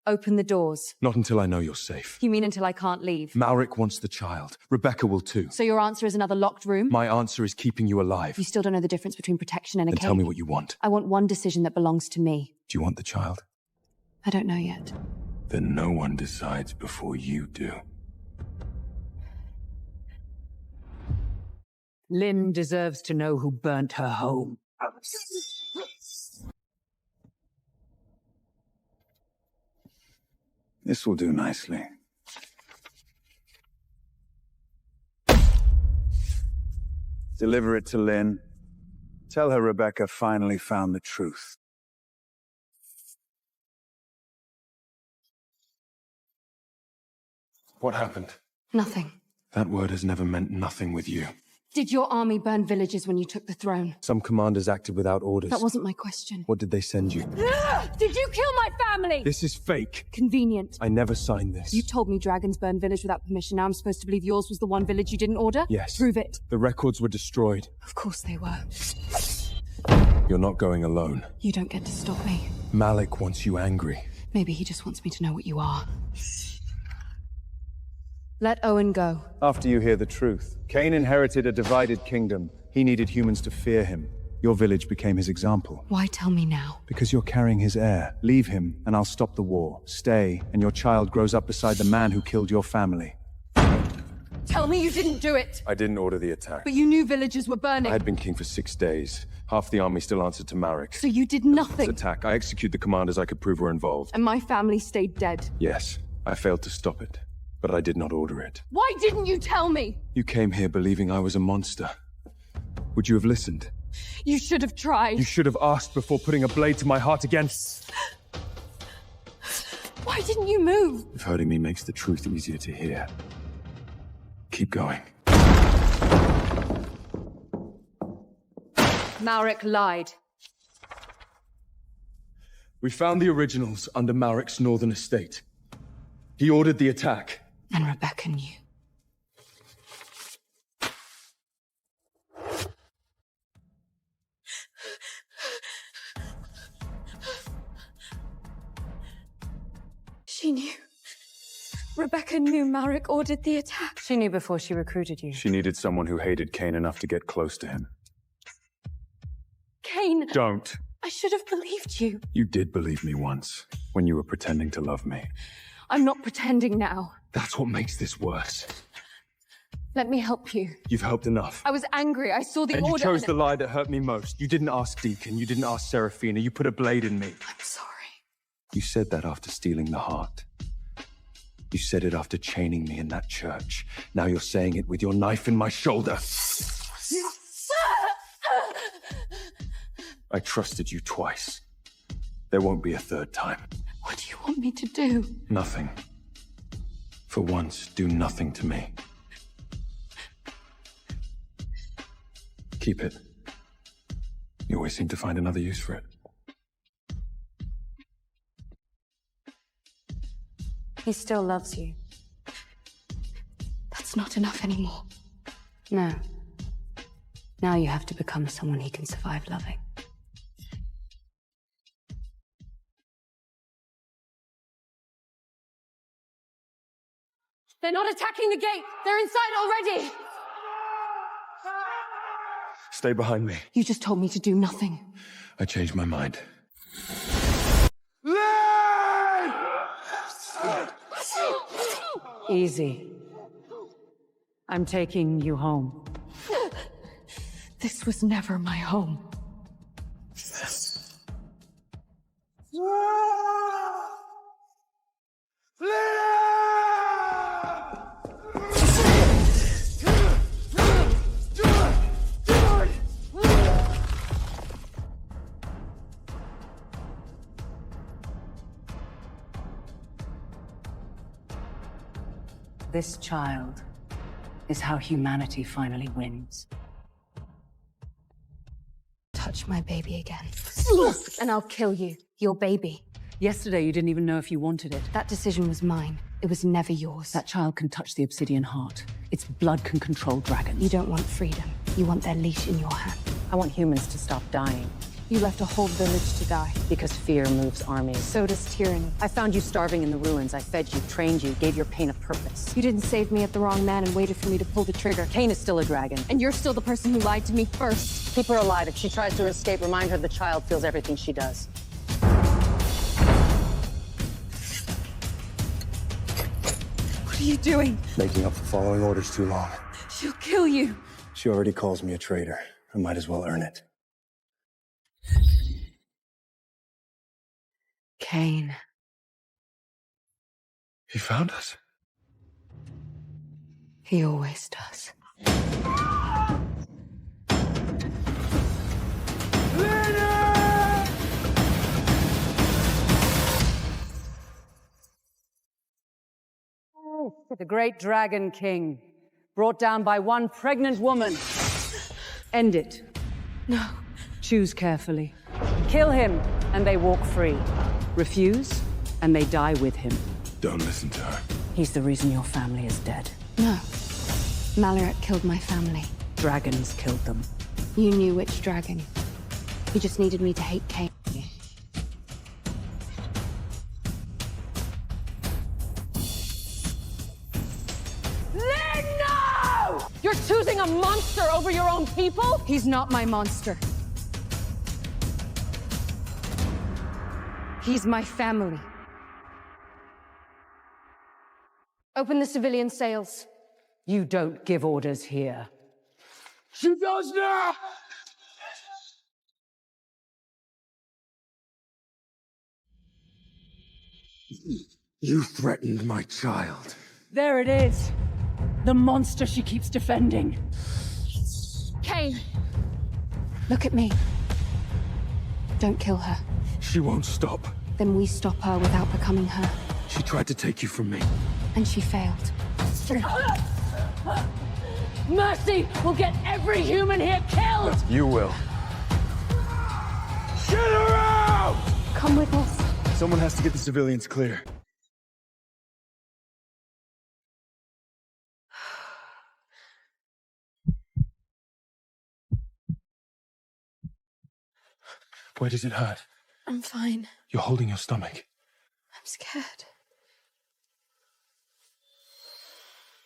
Speaker 6: Open the doors.
Speaker 5: Not until I know you're safe.
Speaker 6: You mean until I can't leave?
Speaker 5: Malric wants the child. Rebecca will too.
Speaker 6: So your answer is another locked room?
Speaker 5: My answer is keeping you alive.
Speaker 6: You still don't know the difference between protection and a cage?
Speaker 5: Then tell me what you want.
Speaker 6: I want one decision that belongs to me.
Speaker 1: Do you want the child?
Speaker 6: I don't know yet.
Speaker 1: Then no one decides before you do.
Speaker 7: Lynn deserves to know who burnt her home.
Speaker 9: This will do nicely. Deliver it to Lynn. Tell her Rebecca finally found the truth.
Speaker 5: What happened?
Speaker 6: Nothing.
Speaker 5: That word has never meant nothing with you.
Speaker 6: Did your army burn villages when you took the throne?
Speaker 5: Some commanders acted without orders.
Speaker 6: That wasn't my question.
Speaker 5: What did they send you?
Speaker 6: Did you kill my family?
Speaker 5: This is fake.
Speaker 6: Convenient.
Speaker 5: I never signed this.
Speaker 6: You told me dragons burn village without permission. Now I'm supposed to believe yours was the one village you didn't order?
Speaker 5: Yes.
Speaker 6: Prove it.
Speaker 5: The records were destroyed.
Speaker 6: Of course they were.
Speaker 5: You're not going alone.
Speaker 6: You don't get to stop me.
Speaker 5: Malik wants you angry.
Speaker 6: Maybe he just wants me to know what you are. Let Owen go.
Speaker 9: After you hear the truth. Cain inherited a divided kingdom. He needed humans to fear him. Your village became his example.
Speaker 6: Why tell me now?
Speaker 9: Because you're carrying his heir. Leave him, and I'll stop the war. Stay, and your child grows up beside the man who killed your family.
Speaker 6: Tell me you didn't do it!
Speaker 5: I didn't order the attack.
Speaker 6: But you knew villages were burning.
Speaker 5: I had been king for 6 days. Half the army still answered to Marek.
Speaker 6: So you did nothing?
Speaker 5: Attack. I executed the commanders I could prove were involved.
Speaker 6: And my family stayed dead?
Speaker 5: Yes. I failed to stop it. But I did not order it.
Speaker 6: Why didn't you tell me?
Speaker 5: You came here believing I was a monster. Would you have listened?
Speaker 6: You should have tried.
Speaker 5: You should have asked before putting a blade to my heart again.
Speaker 6: Why didn't you move?
Speaker 1: If hurting me makes the truth easier to hear, keep going.
Speaker 6: Malric lied.
Speaker 5: We found the originals under Marek's northern estate. He ordered the attack.
Speaker 6: And Rebecca knew. She knew. Rebecca knew Malric ordered the attack.
Speaker 7: She knew before she recruited you.
Speaker 1: She needed someone who hated Cain enough to get close to him.
Speaker 6: Cain!
Speaker 5: Don't.
Speaker 6: I should have believed you.
Speaker 1: You did believe me once, when you were pretending to love me.
Speaker 6: I'm not pretending now.
Speaker 5: That's what makes this worse.
Speaker 6: Let me help you.
Speaker 5: You've helped enough.
Speaker 6: I was angry. I saw the
Speaker 5: And
Speaker 6: order.
Speaker 5: you chose the lie that hurt me most. You didn't ask Deacon. You didn't ask Seraphina. You put a blade in me.
Speaker 6: I'm sorry.
Speaker 1: You said that after stealing the heart. You said it after chaining me in that church. Now you're saying it with your knife in my shoulder. I trusted you twice. There won't be a third time.
Speaker 6: What do you want me to do?
Speaker 1: Nothing. For once, do nothing to me. Keep it. You always seem to find another use for it.
Speaker 6: He still loves you. That's not enough anymore. No. Now you have to become someone he can survive loving. They're not attacking the gate! They're inside already!
Speaker 5: Stay behind me.
Speaker 6: You just told me to do nothing.
Speaker 1: I changed my mind.
Speaker 7: Easy. I'm taking you home.
Speaker 6: This was never my home. This child is how humanity finally wins.
Speaker 2: Touch my baby again. And I'll kill you. Your baby.
Speaker 6: Yesterday, you didn't even know if you wanted it.
Speaker 2: That decision was mine. It was never yours.
Speaker 6: That child can touch the obsidian heart. Its blood can control dragons.
Speaker 2: You don't want freedom. You want their leash in your hand.
Speaker 6: I want humans to stop dying.
Speaker 2: You left a whole village to die.
Speaker 6: Because fear moves armies.
Speaker 2: So does tyranny.
Speaker 6: I found you starving in the ruins. I fed you, trained you, gave your pain a purpose.
Speaker 2: You didn't save me at the wrong man and waited for me to pull the trigger.
Speaker 6: Cain is still a dragon.
Speaker 2: And you're still the person who lied to me first.
Speaker 6: Keep her alive. If she tries to escape, remind her the child feels everything she does.
Speaker 2: What are you doing?
Speaker 4: Making up for following orders too long.
Speaker 2: She'll kill you.
Speaker 4: She already calls me a traitor. I might as well earn it.
Speaker 6: Cain.
Speaker 5: He found us.
Speaker 2: He always does.
Speaker 6: The great Dragon King, brought down by one pregnant woman. End it.
Speaker 2: No.
Speaker 6: Choose carefully. Kill him, and they walk free. Refuse, and they die with him.
Speaker 5: Don't listen to her.
Speaker 6: He's the reason your family is dead.
Speaker 2: No. Malaric killed my family.
Speaker 6: Dragons killed them.
Speaker 2: You knew which dragon. You just needed me to hate Cain.
Speaker 6: No! You're choosing a monster over your own people?
Speaker 2: He's not my monster. He's my family. Open the civilian sails.
Speaker 6: You don't give orders here.
Speaker 5: She does now! You threatened my child.
Speaker 6: There it is. The monster she keeps defending.
Speaker 2: Cain! Look at me. Don't kill her.
Speaker 5: She won't stop.
Speaker 2: Then we stop her without becoming her.
Speaker 5: She tried to take you from me.
Speaker 2: And she failed.
Speaker 6: Mercy will get every human here killed!
Speaker 4: You will.
Speaker 5: Get her out!
Speaker 2: Come with us.
Speaker 5: Someone has to get the civilians clear. Where does it hurt?
Speaker 2: I'm fine.
Speaker 5: You're holding your stomach.
Speaker 2: I'm scared.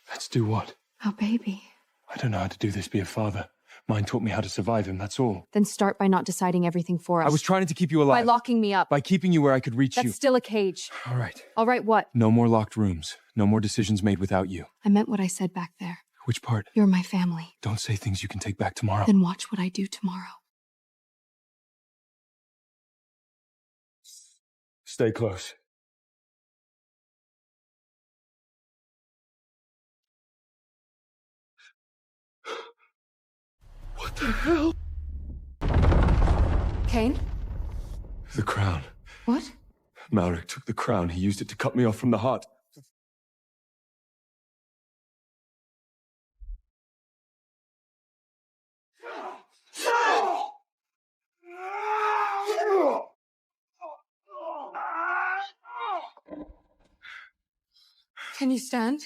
Speaker 5: Let's do what?
Speaker 2: Our baby.
Speaker 5: I don't know how to do this, be a father. Mine taught me how to survive him, that's all.
Speaker 2: Then start by not deciding everything for us.
Speaker 5: I was trying to keep you alive.
Speaker 2: By locking me up.
Speaker 5: By keeping you where I could reach you.
Speaker 2: That's still a cage.
Speaker 5: All right.
Speaker 2: All right, what?
Speaker 5: No more locked rooms. No more decisions made without you.
Speaker 2: I meant what I said back there.
Speaker 5: Which part?
Speaker 2: You're my family.
Speaker 5: Don't say things you can take back tomorrow.
Speaker 2: Then watch what I do tomorrow.
Speaker 5: Stay close. What the hell?
Speaker 2: Cain?
Speaker 5: The crown.
Speaker 2: What?
Speaker 5: Malric took the crown. He used it to cut me off from the heart.
Speaker 2: Can you stand?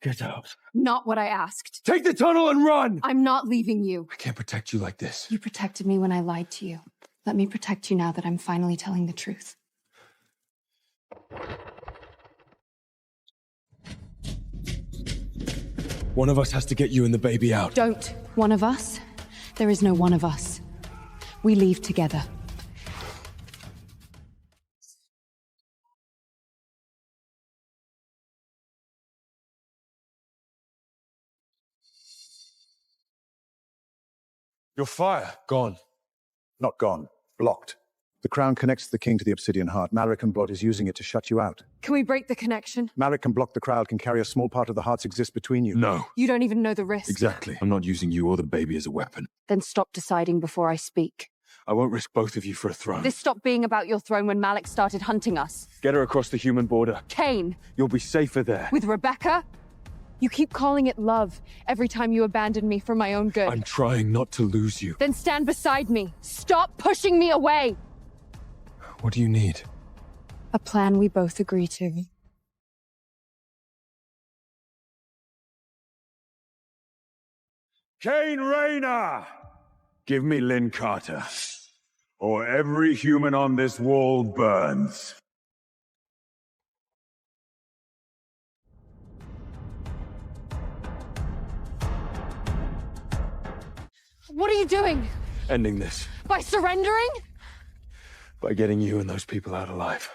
Speaker 5: Get out.
Speaker 2: Not what I asked.
Speaker 5: Take the tunnel and run!
Speaker 2: I'm not leaving you.
Speaker 5: I can't protect you like this.
Speaker 2: You protected me when I lied to you. Let me protect you now that I'm finally telling the truth.
Speaker 5: One of us has to get you and the baby out.
Speaker 2: Don't. One of us? There is no one of us. We leave together.
Speaker 5: Your fire, gone.
Speaker 9: Not gone. Blocked. The crown connects the king to the obsidian heart. Malric and Blood is using it to shut you out.
Speaker 2: Can we break the connection?
Speaker 9: Malric can block the crowd, can carry a small part of the heart's exist between you.
Speaker 5: No.
Speaker 2: You don't even know the risk.
Speaker 5: Exactly. I'm not using you or the baby as a weapon.
Speaker 2: Then stop deciding before I speak.
Speaker 5: I won't risk both of you for a throne.
Speaker 2: This stopped being about your throne when Malik started hunting us.
Speaker 5: Get her across the human border.
Speaker 2: Cain!
Speaker 5: You'll be safer there.
Speaker 2: With Rebecca? You keep calling it love every time you abandon me for my own good.
Speaker 5: I'm trying not to lose you.
Speaker 2: Then stand beside me. Stop pushing me away!
Speaker 5: What do you need?
Speaker 2: A plan we both agree to.
Speaker 1: Kane Rayner! Give me Lynn Carter, or every human on this wall burns.
Speaker 2: What are you doing?
Speaker 5: Ending this.
Speaker 2: By surrendering?
Speaker 5: By getting you and those people out alive.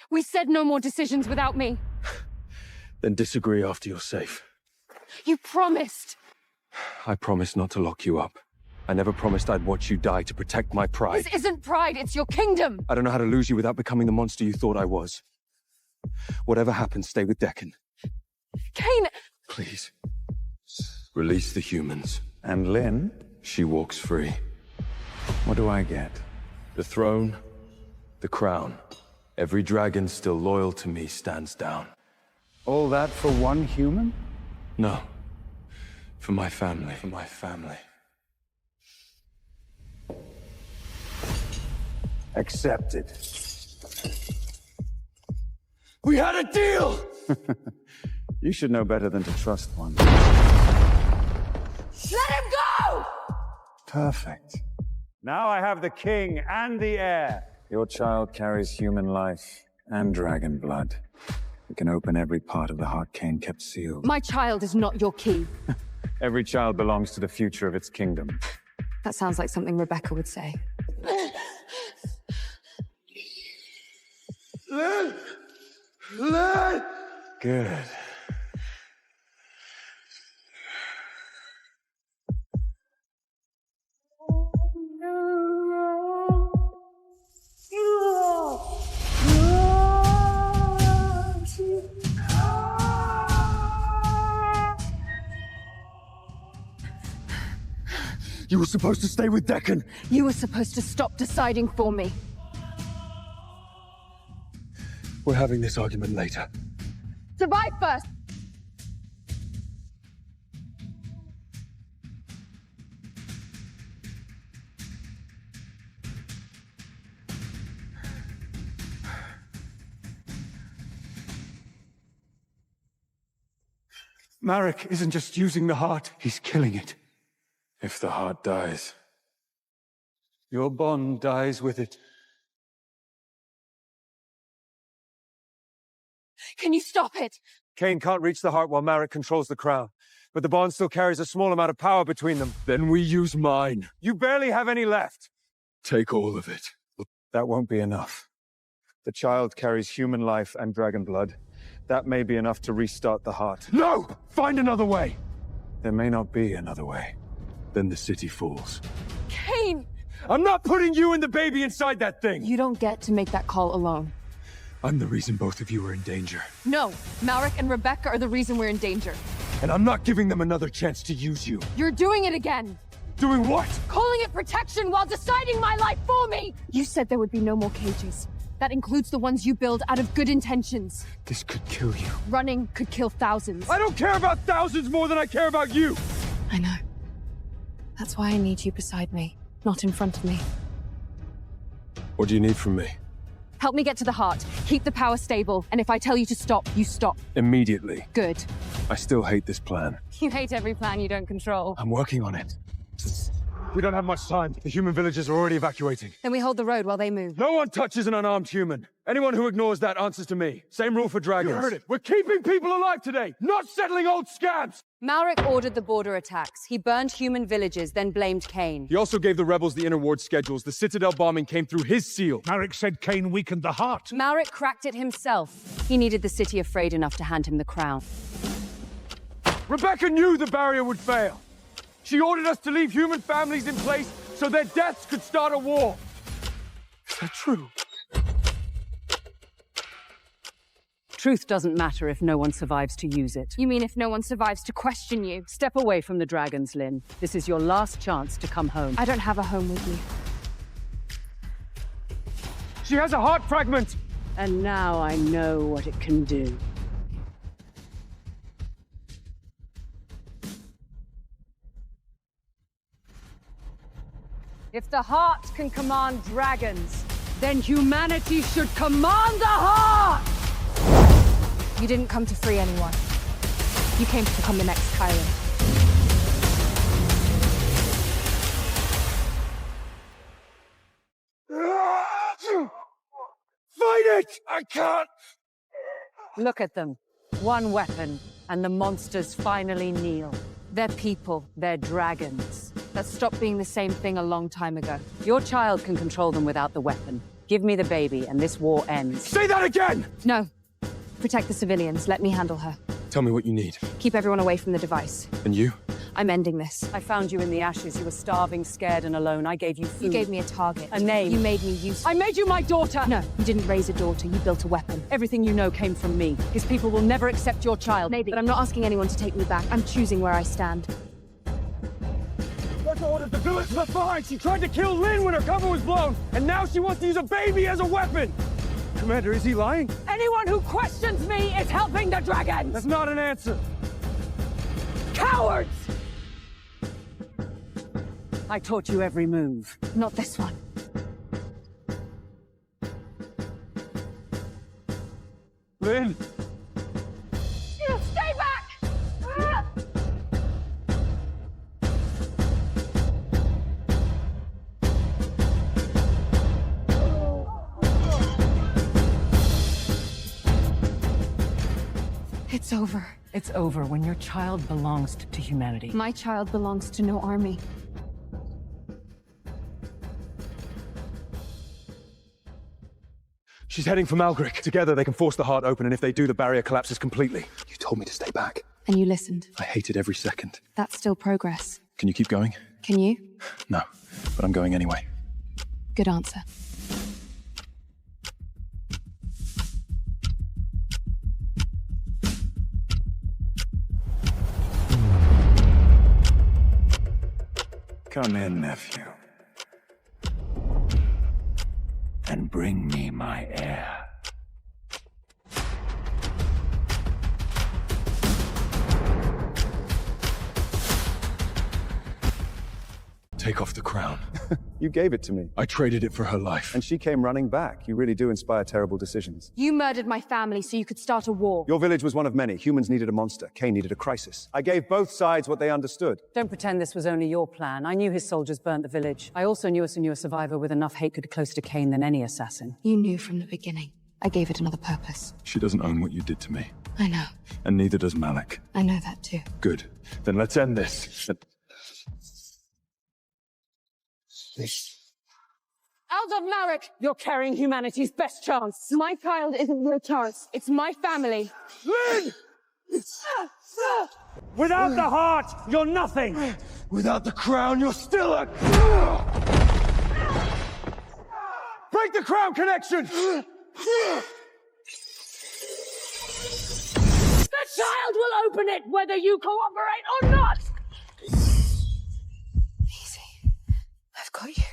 Speaker 2: We said no more decisions without me.
Speaker 5: Then disagree after you're safe.
Speaker 2: You promised.
Speaker 5: I promised not to lock you up. I never promised I'd watch you die to protect my pride.
Speaker 2: This isn't pride, it's your kingdom!
Speaker 5: I don't know how to lose you without becoming the monster you thought I was. Whatever happens, stay with Deccan.
Speaker 2: Kane!
Speaker 5: Please. Release the humans.
Speaker 1: And Lynn?
Speaker 5: She walks free.
Speaker 1: What do I get?
Speaker 5: The throne, the crown. Every dragon still loyal to me stands down.
Speaker 1: All that for one human?
Speaker 5: No. For my family. For my family.
Speaker 1: Accepted.
Speaker 5: We had a deal!
Speaker 1: You should know better than to trust one.
Speaker 2: Let him go!
Speaker 1: Perfect.
Speaker 3: Now I have the king and the heir.
Speaker 1: Your child carries human life and dragon blood. It can open every part of the heart Cain kept sealed.
Speaker 2: My child is not your key.
Speaker 1: Every child belongs to the future of its kingdom.
Speaker 2: That sounds like something Rebecca would say.
Speaker 1: Good.
Speaker 5: You were supposed to stay with Deccan!
Speaker 2: You were supposed to stop deciding for me.
Speaker 5: We're having this argument later.
Speaker 2: Survive first!
Speaker 5: Marek isn't just using the heart, he's killing it.
Speaker 1: If the heart dies,
Speaker 5: Your bond dies with it.
Speaker 2: Can you stop it?
Speaker 3: Cain can't reach the heart while Marek controls the crown. But the bond still carries a small amount of power between them.
Speaker 5: Then we use mine.
Speaker 3: You barely have any left.
Speaker 5: Take all of it.
Speaker 1: that won't be enough. The child carries human life and dragon blood. That may be enough to restart the heart.
Speaker 5: No! Find another way!
Speaker 1: There may not be another way.
Speaker 5: Then the city falls.
Speaker 2: Cain!
Speaker 5: I'm not putting you and the baby inside that thing!
Speaker 2: You don't get to make that call alone.
Speaker 5: I'm the reason both of you are in danger.
Speaker 2: No, Marek and Rebecca are the reason we're in danger.
Speaker 5: And I'm not giving them another chance to use you.
Speaker 2: You're doing it again!
Speaker 5: Doing what?
Speaker 2: Calling it protection while deciding my life for me! You said there would be no more cages. That includes the ones you build out of good intentions.
Speaker 5: This could kill you.
Speaker 2: Running could kill thousands.
Speaker 5: I don't care about thousands more than I care about you!
Speaker 2: I know. That's why I need you beside me, not in front of me.
Speaker 5: What do you need from me?
Speaker 2: Help me get to the heart. Keep the power stable, and if I tell you to stop, you stop.
Speaker 5: Immediately.
Speaker 2: Good.
Speaker 5: I still hate this plan.
Speaker 2: You hate every plan you don't control.
Speaker 5: I'm working on it. We don't have much time. The human villagers are already evacuating.
Speaker 2: Then we hold the road while they move.
Speaker 5: No one touches an unarmed human. Anyone who ignores that answers to me. Same rule for dragons.
Speaker 3: You heard it.
Speaker 5: We're keeping people alive today, not settling old scabs!
Speaker 6: Malric ordered the border attacks. He burned human villages, then blamed Cain.
Speaker 5: He also gave the rebels the inner ward schedules. The Citadel bombing came through his seal.
Speaker 9: Marek said Cain weakened the heart.
Speaker 6: Malric cracked it himself. He needed the city afraid enough to hand him the crown.
Speaker 5: Rebecca knew the barrier would fail. She ordered us to leave human families in place so their deaths could start a war. Is that true?
Speaker 7: Truth doesn't matter if no one survives to use it.
Speaker 2: You mean if no one survives to question you?
Speaker 7: Step away from the dragons, Lynn. This is your last chance to come home.
Speaker 2: I don't have a home with you.
Speaker 5: She has a heart fragment!
Speaker 7: And now I know what it can do. If the heart can command dragons, then humanity should command the heart!
Speaker 2: You didn't come to free anyone. You came to become the next tyrant.
Speaker 5: Fight it! I can't!
Speaker 7: Look at them. One weapon, and the monsters finally kneel.
Speaker 2: They're people.
Speaker 7: They're dragons.
Speaker 2: That stopped being the same thing a long time ago.
Speaker 7: Your child can control them without the weapon. Give me the baby, and this war ends.
Speaker 5: Say that again!
Speaker 2: No. Protect the civilians. Let me handle her.
Speaker 10: Tell me what you need.
Speaker 2: Keep everyone away from the device.
Speaker 10: And you?
Speaker 2: I'm ending this.
Speaker 7: I found you in the ashes. You were starving, scared, and alone. I gave you food.
Speaker 2: You gave me a target.
Speaker 7: A name.
Speaker 2: You made me useful.
Speaker 7: I made you my daughter!
Speaker 2: No, you didn't raise a daughter. You built a weapon.
Speaker 7: Everything you know came from me. His people will never accept your child.
Speaker 2: Maybe, but I'm not asking anyone to take me back. I'm choosing where I stand.
Speaker 5: Let's order the village left behind! She tried to kill Lynn when her cover was blown, and now she wants to use a baby as a weapon! Commander, is he lying?
Speaker 7: Anyone who questions me is helping the dragons!
Speaker 5: That's not an answer!
Speaker 7: Cowards! I taught you every move.
Speaker 2: Not this one.
Speaker 5: Lynn!
Speaker 7: You stay back!
Speaker 2: It's over.
Speaker 7: It's over when your child belongs to humanity.
Speaker 2: My child belongs to no army.
Speaker 5: She's heading for Malgrick. Together they can force the heart open, and if they do, the barrier collapses completely.
Speaker 4: You told me to stay back.
Speaker 2: And you listened.
Speaker 4: I hated every second.
Speaker 2: That's still progress.
Speaker 4: Can you keep going?
Speaker 2: Can you?
Speaker 4: No, but I'm going anyway.
Speaker 2: Good answer.
Speaker 4: Come in, nephew. And bring me my heir. Take off the crown.
Speaker 3: You gave it to me,
Speaker 4: I traded it for her life.
Speaker 3: and she came running back. You really do inspire terrible decisions.
Speaker 2: You murdered my family so you could start a war.
Speaker 3: Your village was one of many. Humans needed a monster. Cain needed a crisis. I gave both sides what they understood.
Speaker 7: Don't pretend this was only your plan. I knew his soldiers burnt the village. I also knew a survivor with enough hate could be closer to Cain than any assassin.
Speaker 2: You knew from the beginning. I gave it another purpose.
Speaker 4: She doesn't own what you did to me.
Speaker 2: I know.
Speaker 4: And neither does Malik.
Speaker 2: I know that too.
Speaker 4: Good. Then let's end this.
Speaker 2: Out of Marek!
Speaker 7: You're carrying humanity's best chance.
Speaker 2: My child isn't your chance. It's my family.
Speaker 5: Lynn! Without the heart, you're nothing! Without the crown, you're still a... Break the crown connection!
Speaker 7: The child will open it, whether you cooperate or not!
Speaker 2: Easy. I've got you.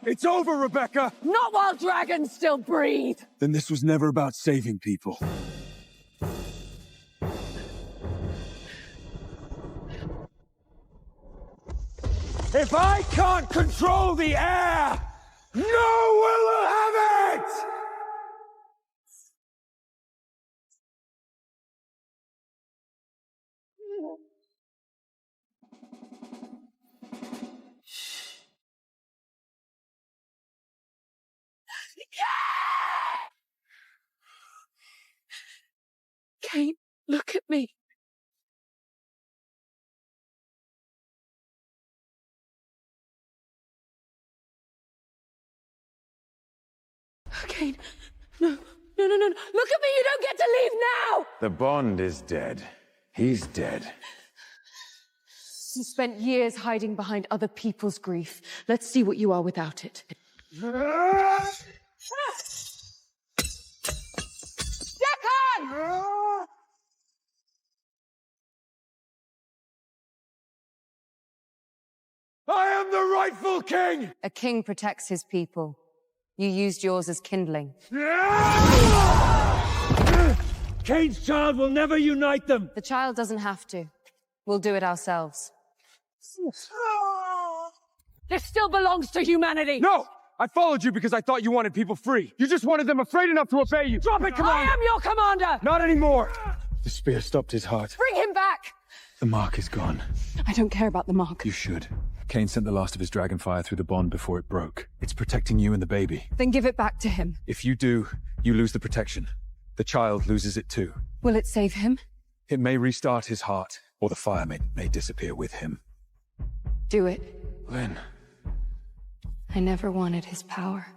Speaker 5: It's over, Rebecca!
Speaker 7: Not while dragons still breathe!
Speaker 4: Then this was never about saving people.
Speaker 5: If I can't control the air, no one will have it!
Speaker 2: Cain, look at me. Cain, no. Look at me, you don't get to leave now!
Speaker 4: The Bond is dead. He's dead.
Speaker 2: You spent years hiding behind other people's grief. Let's see what you are without it.
Speaker 5: Declan! am the rightful king!
Speaker 6: A king protects his people. You used yours as kindling.
Speaker 5: Kane's child will never unite them!
Speaker 6: The child doesn't have to. We'll do it ourselves.
Speaker 7: This still belongs to humanity!
Speaker 5: No! I followed you because I thought you wanted people free. You just wanted them afraid enough to obey you. Drop it, Commander!
Speaker 7: I am your commander!
Speaker 5: Not anymore!
Speaker 4: The spear stopped his heart.
Speaker 7: Bring him back!
Speaker 4: The mark is gone.
Speaker 2: I don't care about the mark.
Speaker 4: You should. Kane sent the last of his dragonfire through the bond before it broke. It's protecting you and the baby.
Speaker 2: Then give it back to him.
Speaker 4: If you do, you lose the protection. The child loses it too.
Speaker 2: Will it save him?
Speaker 4: It may restart his heart, or the fire may disappear with him.
Speaker 2: Do it.
Speaker 4: Lynn.
Speaker 2: I never wanted his power.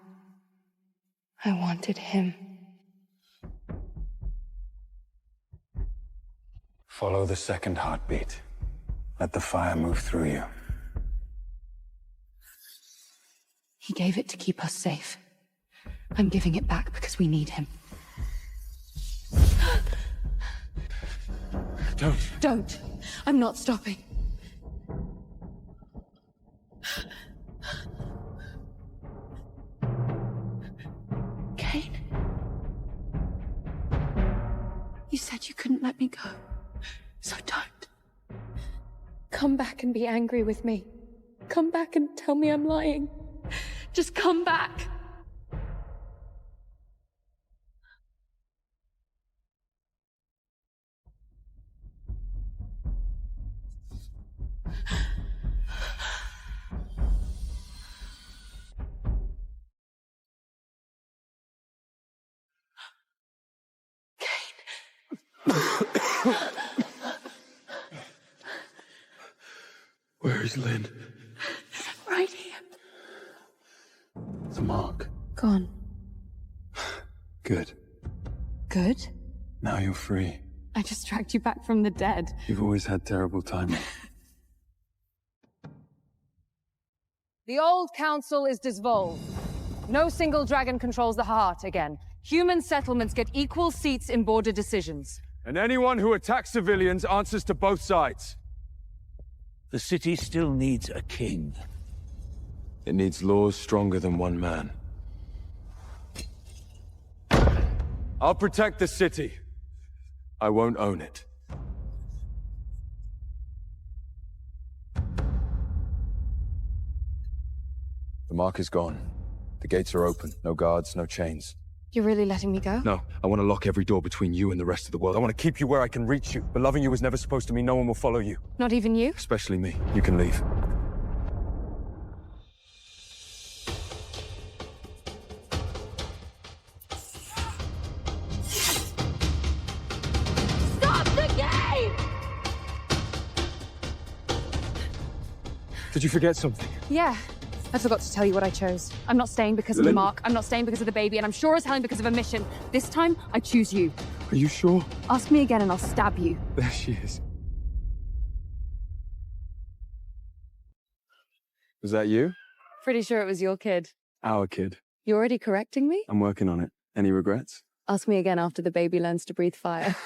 Speaker 2: I wanted him.
Speaker 4: Follow the second heartbeat. Let the fire move through you.
Speaker 2: He gave it to keep us safe. I'm giving it back because we need him. Don't. I'm not stopping. Kane? You said you couldn't let me go. So don't. Come back and be angry with me. Come back and tell me I'm lying. Just come back.
Speaker 4: Where is Lynn?
Speaker 2: Right here.
Speaker 4: The mark.
Speaker 2: Gone.
Speaker 4: Good.
Speaker 2: Good?
Speaker 4: Now you're free.
Speaker 2: I just dragged you back from the dead.
Speaker 4: You've always had terrible timing.
Speaker 7: The old council is dissolved. No single dragon controls the heart again. Human settlements get equal seats in border decisions.
Speaker 5: And anyone who attacks civilians answers to both sides.
Speaker 11: The city still needs a king.
Speaker 4: It needs laws stronger than one man.
Speaker 5: I'll protect the city.
Speaker 4: I won't own it. The mark is gone. The gates are open. No guards, no chains.
Speaker 2: You're really letting me go?
Speaker 4: No, I want to lock every door between you and the rest of the world.
Speaker 5: I want to keep you where I can reach you. But loving you was never supposed to mean no one will follow you.
Speaker 2: Not even you?
Speaker 4: Especially me. You can leave.
Speaker 2: Stop the game!
Speaker 5: Did you forget something?
Speaker 6: Yeah. I forgot to tell you what I chose. I'm not staying because of the mark, I'm not staying because of the baby, and I'm sure as hell because of a mission. This time, I choose you.
Speaker 4: Are you sure?
Speaker 6: Ask me again and I'll stab you.
Speaker 4: There she is. Was that you?
Speaker 6: Pretty sure it was your kid.
Speaker 4: Our kid.
Speaker 6: You already correcting me?
Speaker 4: I'm working on it. Any regrets?
Speaker 6: Ask me again after the baby learns to breathe fire.